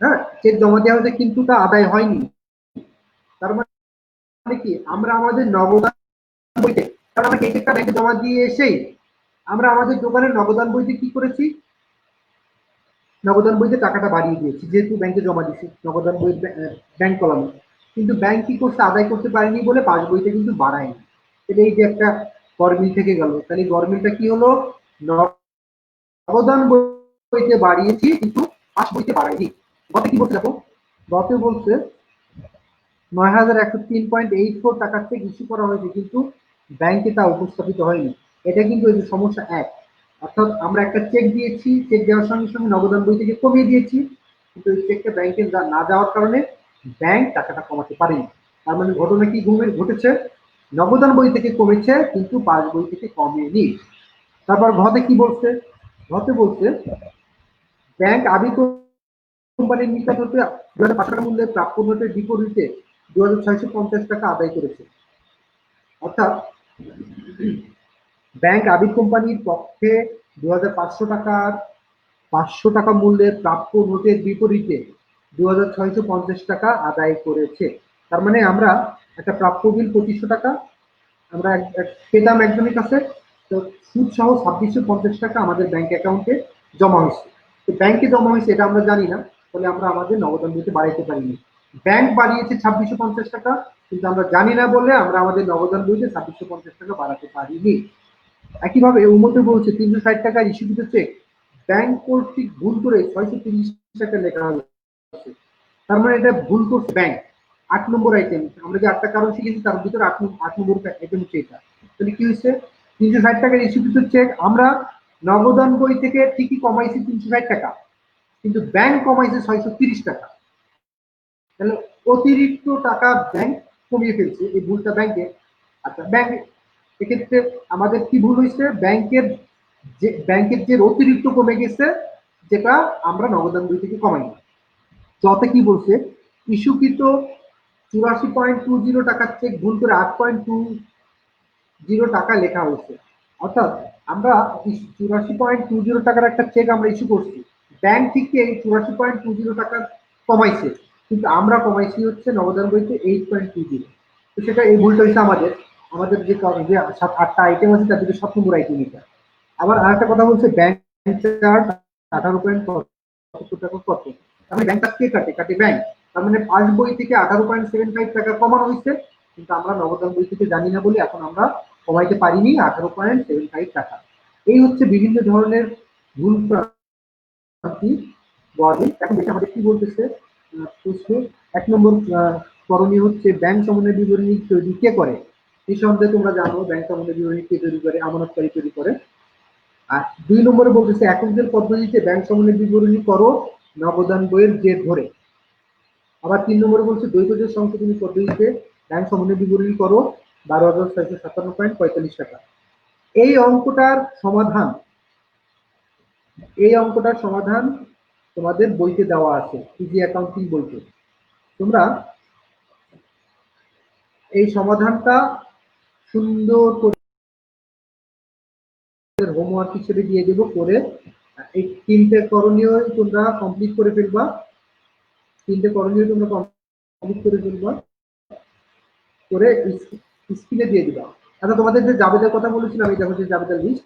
হ্যাঁ চেক জমা দেওয়া হয়েছে কিন্তু তা আদায় হয়নি। তার মানে কি আমরা আমাদের নগদান বইতে, কারণ আমরা এই চেকটা ব্যাংকে জমা দিয়ে এসেই আমরা আমাদের দোকানের নগদান বইতে কি করেছি, নগদান বইতে টাকাটা বাড়িয়ে দিয়েছি, যেহেতু ব্যাংকে জমা দিয়েছি নগদান বই ব্যাংক কলামে, কিন্তু ব্যাংক কি করছে আদায় করতে পারেনি বলে পাস বইতে কিন্তু বাড়ায়নি। তাহলে এই যে একটা গরমিল থেকে গেল, তাহলে গরমিলটা কি হলো, নগদান বইতে বাড়িয়েছি কিন্তু পাস বইতে বাড়াইনি। গতে কি বলছে দেখো, গতে বলছে ৯,১০৩.84 টাকার চেক ইস্যু করা হয়েছে কিন্তু ব্যাংকে তা উপস্থাপিত হয়নি। এটা কিন্তু এই যে সমস্যা ১, অর্থাৎ আমরা একটা চেক দিয়েছি, চেক দেওয়ার সঙ্গে সঙ্গে নগদান বই থেকে কমিয়ে দিয়েছি, কিন্তু এই চেকটা ব্যাংকে না যাওয়ার কারণে ব্যাংক টাকাটা কমাতে পারেনি। তার মানে ঘটনা কি ঘটেছে, নগদান বই থেকে কমেছে কিন্তু পাস বই থেকে কমেনি। তারপর ঘতে কি বলছে, ঘতে বলছে ব্যাংক আবির কোম্পানির নিকট হতে ২,৫০০ টাকা মূল্যের প্রাপ্য নোটের বিপরীতে ২,৬৫০ টাকা আদায় করেছে। অর্থাৎ ব্যাংক আবির কোম্পানির পক্ষে ২,৫০০ টাকা মূল্যের প্রাপ্য নোটের বিপরীতে ২,৬৫০ টাকা আদায় করেছে। তার মানে আমরা একটা প্রাপ্য বিল ২৫০০ টাকা আমরা পেতাম একজনের কাছে, তো সুদ সহ ২৬৫০ টাকা আমাদের ব্যাংক অ্যাকাউন্টে জমা হয়েছে। তো ব্যাংকে জমা হয়েছে এটা আমরা জানি না, ফলে আমরা আমাদের নগদান বইতে বাড়াইতে পারিনি। ব্যাংক বাড়িয়েছে ২৬৫০ টাকা, কিন্তু আমরা জানি না বলে আমরা আমাদের নগদান বইতে ২৬৫০ টাকা বাড়াতে পারিনি। একইভাবে উমতে বলছে ৩৬০ টাকার ইস্যুকৃত চেক ব্যাংক কর্তৃক ভুল করে ৬৩০ টাকা লেখা হয়েছে। তার মানে এটা ভুল করছে ব্যাংক। ৮ নম্বর আইটেম, আমরা যে ৮টা কারণ শিখেছি তার ভিতরে ৮ নম্বর আইটেম হচ্ছে এটা। তাহলে কি হয়েছে, ৩৬০ টাকার ইস্যুকৃত চেক আমরা নগদান বই থেকে ঠিকই কমাইছি ৩৬০ টাকা, কিন্তু ব্যাংক কমাইছে ৬৩০ টাকা। তাহলে অতিরিক্ত টাকা ব্যাংক কমিয়ে ফেলছে, এই ভুলটা ব্যাংকের। আচ্ছা ব্যাংক এক্ষেত্রে আমাদের কি ভুল হয়েছে, ব্যাংকের যে অতিরিক্ত কমে গেছে যেটা আমরা নগদান বই থেকে কমাই। যতে কি বলছে ইস্যুকৃত ৮৪.২০ টাকার চেক ভুল করে ৮.২০ টাকা লেখা হয়েছে। অর্থাৎ আমরা ৮৪.২০ টাকার একটা চেক আমরা ইস্যু করছি, ব্যাংক থেকে এই ৮৪.২০ টাকা কমাইছে, কিন্তু আমরা কমাইছি হচ্ছে নগদান বইতে ৮.২০। তো সেটা এই ভুলটা হয়েছে আমাদের যে ৭-৮টা আইটেম আছে তার দিকে ৭ নম্বর আইটেম এটা। আবার আরেকটা কথা বলছে ব্যাংক চার্জ ১৮.৭০ টাকা কত, তাহলে ব্যাংক কে কাটে ব্যাংক। তার মানে পাস বই থেকে ১৮.৭৫ টাকা কমানো হয়েছে, কিন্তু আমরা নগদান বই থেকে জানি না বলে এখন আমরা কমাইতে পারিনি ১৮.৭৫ টাকা। এই হচ্ছে বিভিন্ন ধরনের ভুল প্রান্তি বলে। এখন দেখে আমাদের কি বলতেছে প্রশ্নে ১ নম্বর করণীয় হচ্ছে ব্যাংক সমন্বয় বিবরণী তৈরি কে করে। এই সম্বন্ধে তোমরা জানো ব্যাংক সমন্বয় বিবরণী কে তৈরি করে, আমানতকারী তৈরি করে। আর ২ নম্বরে বলতেছে এককদের পদ্ধতিতে ব্যাংক সমন্বয় বিবরণী করো নগদান বইয়ের জের ধরে। আবার ৩ নম্বরে বলছে দ্বৈত জের সংশোধনী পদ্ধতিতে ব্যাংক সমন্বয় বিবরণী করো ১২,৬৫৭.৪৫ টাকা। এই অঙ্কটার সমাধান তোমাদের বইতে দেওয়া আছে, ইজি অ্যাকাউন্টিং বইতে। তোমরা এই সমাধানটা সুন্দর করে হোমওয়ার্ক হিসেবে দিয়ে দেবো করে, এই ৩টে করণীয় তোমরা কমপ্লিট করে ফেলবা, করে স্ক্রিনে দিয়ে দিবা। আচ্ছা তোমাদের যে জাবেদার কথা বলেছিলাম, এই দেখো যে জাবেদার লিস্ট,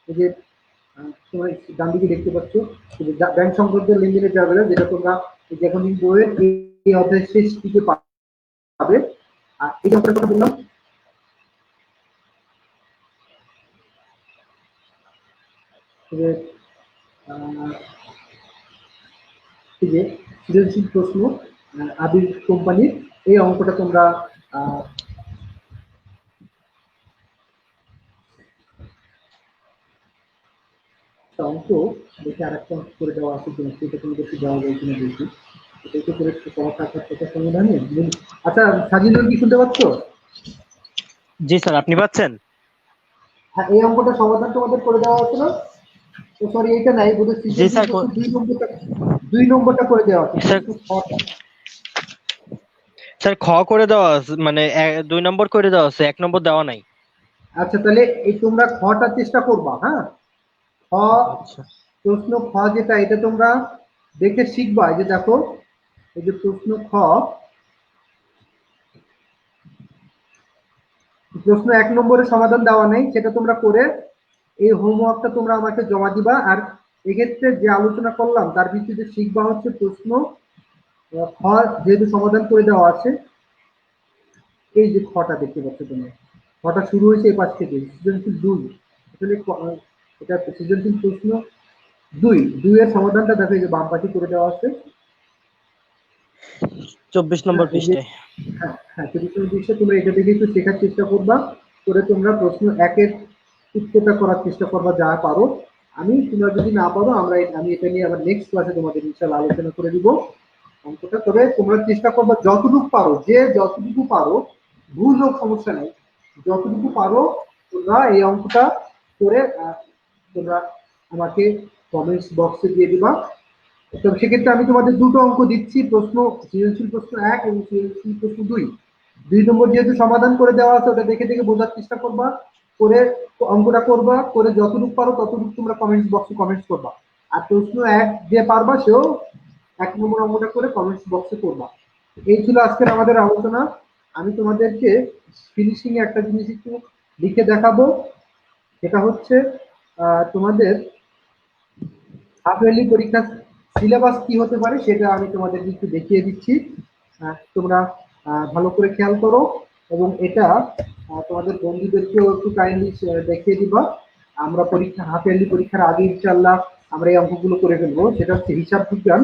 এই যে তোমরা ডান দিকে দেখতে পাচ্ছ ব্যাংক সংক্রান্ত লেনদেনের জাবেদা, যেটা তোমরা যখন বইয়ের এই অধ্যায়ের শেষ দিকে পাবে। আর এই অঙ্কটার কথা বললাম, এই যে সৃজনশীল প্রশ্ন আবির কোম্পানির, এই অঙ্কটা তোমরা অঙ্ক দেখে আরেকটা অঙ্ক করে দেওয়া আছে কিনা সেটা তোমাদেরকে দেওয়া যায় কিনা দেখি। এটাই তো করে তোমার কাছে একটা সমাধানে। আচ্ছা সাজিদুল কি শুনতে পাচ্ছ? জি স্যার, আপনি পাচ্ছেন? হ্যাঁ, এই অঙ্কটা সমাধান তোমাদের করে দেওয়া আছে না? সরি, এইটা নাই বোধহয়, জি সৃজনশীল স্যার। প্রশ্ন 2 নম্বরটা করে দেওয়া আছে, স্যার, প্রশ্ন 6টা। স্যার খ করে দেওয়া আছে, মানে 2 নম্বর করে দেওয়া আছে, 1 নম্বর দেওয়া নাই। আচ্ছা তাহলে এই তোমরা খটা চেষ্টা করবা, হ্যাঁ? খ, আচ্ছা। প্রশ্ন খ যেটা, এটা তোমরা দেখে শিখবা। এই যে দেখো, এই যে প্রশ্ন খ, প্রশ্ন 1 নম্বরের সমাধান দেওয়া নেই, সেটা তোমরা করে এই হোমওয়ার্কটা তোমরা আমাকে জমা দিবা। আর এক্ষেত্রে যে আলোচনা করলাম তার ভিত্তিতে শিখবা হচ্ছে প্রশ্ন খ, যেহেতু সমাধান করে দেওয়া আছে। এই যে খটা দেখতে পাচ্ছ তোমরা, খটা শুরু হয়েছে এই পাশ থেকে, সৃজনশীল 2। আসলে এটা সৃজনশীল প্রশ্ন 2 এর সমাধানটা দেখো, এই যে বাম পাশে করে দেওয়া আছে। 24 নম্বর এই যে পৃষ্ঠায়। হ্যাঁ হ্যাঁ, সৃজনশীল বিষয়ে তোমরা এটা থেকে একটু শেখার চেষ্টা করবা, করে তোমরা প্রশ্ন 1-এর উত্তরটা করার চেষ্টা করবা যা পারো। তোমরা যদি না পারো, আমি এটা নিয়ে আবার নেক্সট ক্লাসে তোমাদের ইনশাআল্লাহ আলোচনা করে দিব অঙ্কটা। তবে তোমরা চেষ্টা করবা যতটুকু পারো, যে যতটুকু পারো, ভুল হোক সমস্যা নাই, যতটুকু পারো তোমরা এই অঙ্কটা করে তোমরা আমাকে কমেন্টস বক্সে দিয়ে দিবা। তো সেক্ষেত্রে আমি তোমাদের 2টো অঙ্ক দিচ্ছি, সৃজনশীল প্রশ্ন 1 এবং সৃজনশীল প্রশ্ন 2। 2 নম্বর যেহেতু সমাধান করে দেওয়া আছে, ওটা দেখে দেখে বোঝার চেষ্টা করবা, করে অঙ্কটা করবা, করে যতটুকু পারো ততটুকু তোমরা কমেন্টস বক্সে কমেন্টস করবা। আর প্রশ্ন 1 যে পারবা সেও 1 নম্বর অঙ্কটা করে কমেন্টস বক্সে করবা। এই ছিল আজকের আমাদের আলোচনা। আমি তোমাদেরকে ফিনিশিং এ একটা জিনিস একটু লিখে দেখাবো, সেটা হচ্ছে তোমাদের হাফ ইয়ারলি পরীক্ষার সিলেবাস কি হতে পারে সেটা আমি তোমাদেরকে একটু দেখিয়ে দিচ্ছি। তোমরা ভালো করে খেয়াল করো, এবং এটা তোমাদের বন্ধুদেরকেও একটু কাইন্ডলি দেখিয়ে দিবা। আমরা হাফ ইয়ারলি পরীক্ষার আগে ইনশাআল্লাহ আমরা এই অঙ্কগুলো করে ফেলবো। সেটা হচ্ছে হিসাব বিজ্ঞান।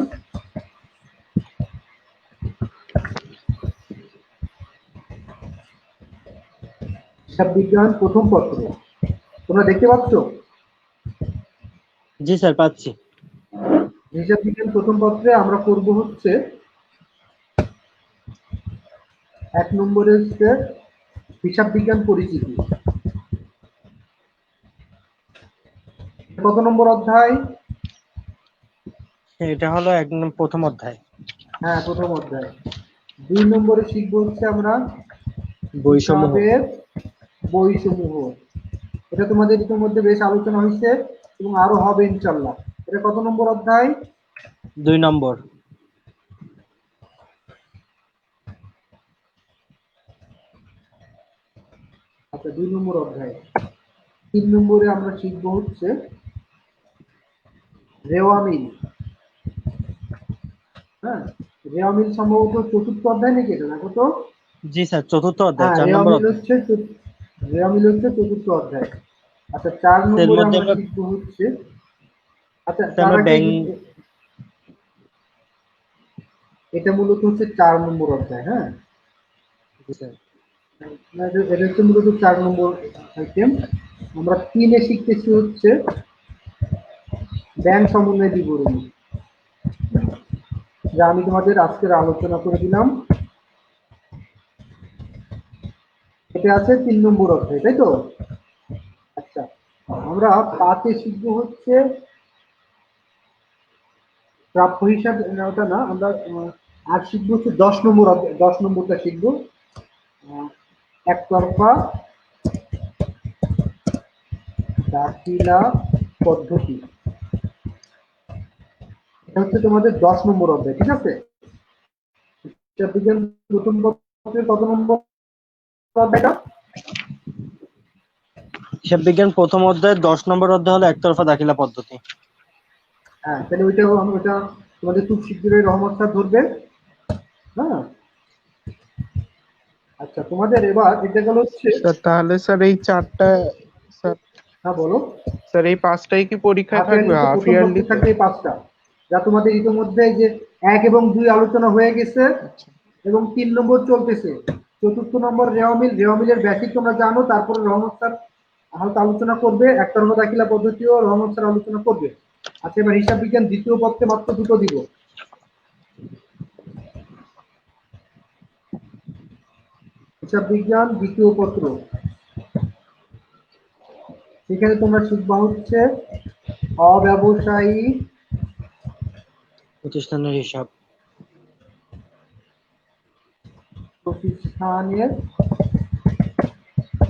হিসাব বিজ্ঞান প্রথম পত্র তোমরা দেখতে পাচ্ছ? জি স্যার, পাচ্ছি। হিসাব বিজ্ঞান প্রথম পত্রে আমরা করব হচ্ছে 1 নম্বরের হিসাব বিজ্ঞান পরিচিতি। কত নম্বর অধ্যায়? এটা হলো প্রথম অধ্যায়। হ্যাঁ, প্রথম অধ্যায়। 2 নম্বরে শিখবো হচ্ছে আমরা বৈষম্য। হিসাবের বইসমূহ। এটা তোমাদের ইতিমধ্যে বেশ আলোচনা হয়েছে এবং আরো হবে ইনশাল্লাহ। এটা কত নম্বর অধ্যায়? 2 নম্বর। আচ্ছা, 2 নম্বর অধ্যায়। 3 নম্বরে আমরা শিখবো হচ্ছে রেওয়া মিল। হ্যাঁ, রেওয়া মিল সম্ভবত চতুর্থ অধ্যায় নাকি, এটা দেখো তো। জি স্যার, চতুর্থ অধ্যায়, হ্যাঁ, 4 নম্বর অধ্যায়। রেওয়া মিল হচ্ছে চতুর্থ অধ্যায়। আচ্ছা, 4 এর নম্বরে মধ্যে আমরা আমরা শিখবো হচ্ছে, আচ্ছা স্যার, তার আমরা আগে এটা মূলত হচ্ছে 4 নম্বর অধ্যায়। হ্যাঁ, জি স্যার। এটা হচ্ছে মূলত 4 নম্বর আইটেম। আমরা 3-এ শিখতেছি হচ্ছে ব্যাংক সমন্বয় বিবরণী, যা আমি তোমাদের আজকের আলোচনা করে দিলাম। এটা আছে 3 নম্বর অধ্যায়, তাই তো? আচ্ছা, আমরা 5-এ শিখবো হচ্ছে প্রাপ্য হিসাব। ওটা না, আমরা আর শিখবো হচ্ছে 10 নম্বর অধ্যায়। 10 নম্বরটা শিখবো একতরফা দাখিলা পদ্ধতি। এটা হচ্ছে তোমাদের 10 নম্বর অধ্যায়, ঠিক আছে? হিসাব বিজ্ঞান প্রথম পত্রের কত নম্বর অধ্যায়টা? হিসাব বিজ্ঞান প্রথম অধ্যায় 10 নম্বর অধ্যায় হলো একতরফা দাখিলা পদ্ধতি। হ্যাঁ, তাহলে ওইটা তোমাদের খুব শীঘ্রই রহমত স্যার ধরবে। হ্যাঁ, আচ্ছা, তোমাদের এবার এটা গেল হচ্ছে। স্যার তাহলে স্যার এই চারটা, স্যার হ্যাঁ বলো। স্যার এই পাঁচটাই কি পরীক্ষায় হাফ থাকবে ইয়ারলিতে হাফ প্রথম পত্রে ইয়ারলিতে? থাকবে এই 5টা, যা তোমাদের ইতিমধ্যে এই যে 1 এবং 2 আলোচনা হয়ে গেছে, আচ্ছা এবং 3 নম্বর চলতেছে। 4র্থ নম্বর রেওয়ামিলের বেসিক তোমরা জানো। তারপরে রহমত স্যার হালকা আলোচনা করবে, একতরফা দাখিলা পদ্ধতিও রহমত স্যার আলোচনা করবে। আচ্ছা, এবার হিসাব বিজ্ঞান দ্বিতীয় পত্রে মাত্র দুটো দিব। হিসাব বিজ্ঞান দ্বিতীয় পত্র, সেখানে তোমরা শিখবা হচ্ছে অব্যবসায়ী প্রতিষ্ঠানের হিসাব। প্রতিষ্ঠানের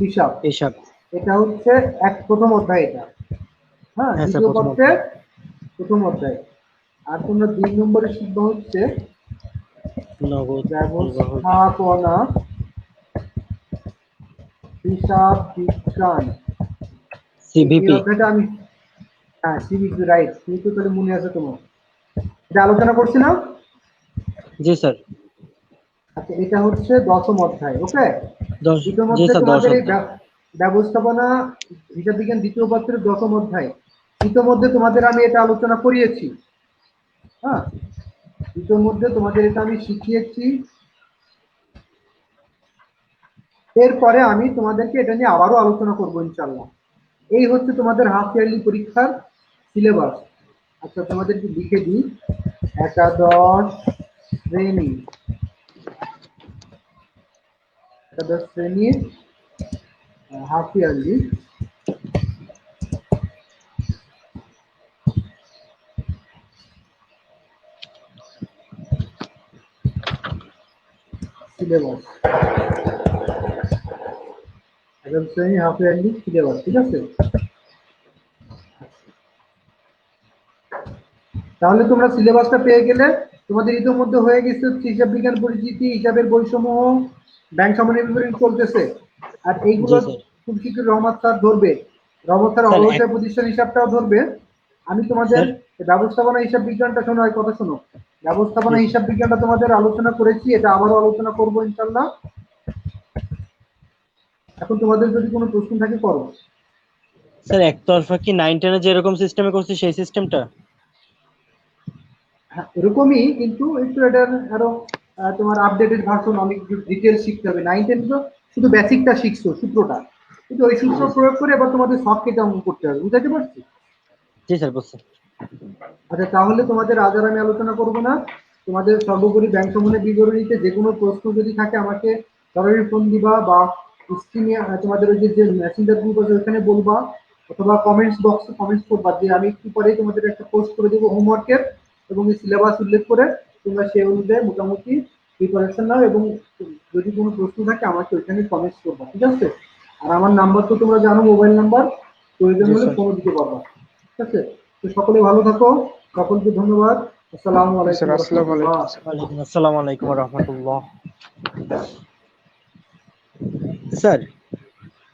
হিসাব। হিসাব। এটা হচ্ছে প্রথম অধ্যায় এটা। হ্যাঁ, হ্যাঁ স্যার, দ্বিতীয় প্রথম পত্রে অধ্যায়। প্রথম অধ্যায়। আর তোমরা 2 নম্বরে শিখবা হচ্ছে নগদ প্রবাহ। ব্যবস্থাপনা হিসাব বিজ্ঞান। এই সিভিপি। অধ্যায়টা আমি, হ্যাঁ সিভিপি, রাইট, তুমি তো তাহলে মনে আছে তোমার, এটা আলোচনা করছি না? জি স্যার। আচ্ছা, এটা হচ্ছে দশম অধ্যায়। ওকে, জি ইতিমধ্যে স্যার, 10 তোমাদের এই অধ্যায়। ব্যবস্থাপনা হিসাব বিজ্ঞান দ্বিতীয় পত্রের দশম অধ্যায় ইতিমধ্যে তোমাদের আমি এটা আলোচনা করিয়েছি। হ্যাঁ, ইতিমধ্যে তোমাদের এটা আমি শিখিয়েছি। এরপরে আমি তোমাদেরকে এটা নিয়ে আবারও আলোচনা করবো ইনশাল্লাহ। এই হচ্ছে তোমাদের হাফ ইয়ারলি পরীক্ষার সিলেবাস। আচ্ছা, তোমাদেরকে লিখে দিই, একাদশ শ্রেণীর হাফ ইয়ারলি সিলেবাস, একাদশ শ্রেণীর হাফ ইয়ারলি সিলেবাস, ঠিক আছে? তাহলে তোমরা সিলেবাসটা পেয়ে গেলে। তোমাদের ইতিমধ্যে হয়ে গেছে হচ্ছে হিসাব বিজ্ঞান পরিচিতি, হিসাবের বৈষম্য, ব্যাংক সমন্বয় বিবরণী চলতেছে। আর এইগুলো জি স্যার। খুব শীঘ্রই রহমত স্যার ধরবে। রহমত স্যার স্যার, অব্যবসায় প্রতিষ্ঠান হিসাবটাও ধরবে। আমি তোমাদের স্যার। ব্যবস্থাপনা হিসাব বিজ্ঞানটা শোনো, এই কথা শোনো। ব্যবস্থাপনা জি স্যার। হিসাব বিজ্ঞানটা তোমাদের আলোচনা করেছি, এটা আবারও আলোচনা করবো ইনশাল্লাহ। এখন তোমাদের যদি কোনো প্রশ্ন থাকে করো। স্যার, একতরফা কি 9-10 যেরকম সিস্টেমে করছি সেই সিস্টেমটা? হ্যাঁ, এরকমই, কিন্তু একটু এটার আরো তোমার আপডেটেড ভার্সন, অনেক কিছু ডিটেলস শিখতে হবে। 9-10 তো শুধু বেসিকটা শিখছো, সূত্রটা, কিন্তু ওই সূত্র জি প্রয়োগ করে এবার তোমাদের সব কেটে অঙ্ক করতে হবে। বুঝতে পারছি? স্যার, বুঝছি। আচ্ছা, তাহলে তোমাদের আজ আর আমি আলোচনা করবো না। তোমাদের সর্বোপরি ব্যাংক সমন্বয় বিবরণীতে যে কোনো প্রশ্ন যদি থাকে আমাকে সরাসরি ফোন দিবা, বা স্ক্রিনে তোমাদের ওই যে মেসেঞ্জার গ্রুপ আছে ওখানে বলবা, অথবা কমেন্টস বক্সে কমেন্টস করবা, যে আমি একটু পরেই তোমাদের একটা পোস্ট করে দেবো হোমওয়ার্কের, এবং এই সিলেবাস উল্লেখ করে তোমরা সেই অনুযায়ী মোটামুটি প্রিপারেশন নাও, এবং যদি কোনো প্রশ্ন থাকে আমাকে ওইখানে কমেন্টস করবা, ঠিক আছে? আর আমার নাম্বার তো তোমরা জানো, মোবাইল নাম্বার, প্রয়োজন জি হলে স্যার। ফোনও দিতে পারবা, ঠিক আছে? তো সকলে ভালো থাকো, সকলকে ধন্যবাদ। আসসালামু আলাইকুম স্যার ওয়া আসসালামু রাহমাতুল্লাহ। আলাইকুম স্যার। ওয়ালাইকুম আসসালাম, আলাইকুম রহমতুল্লাহ। স্যার,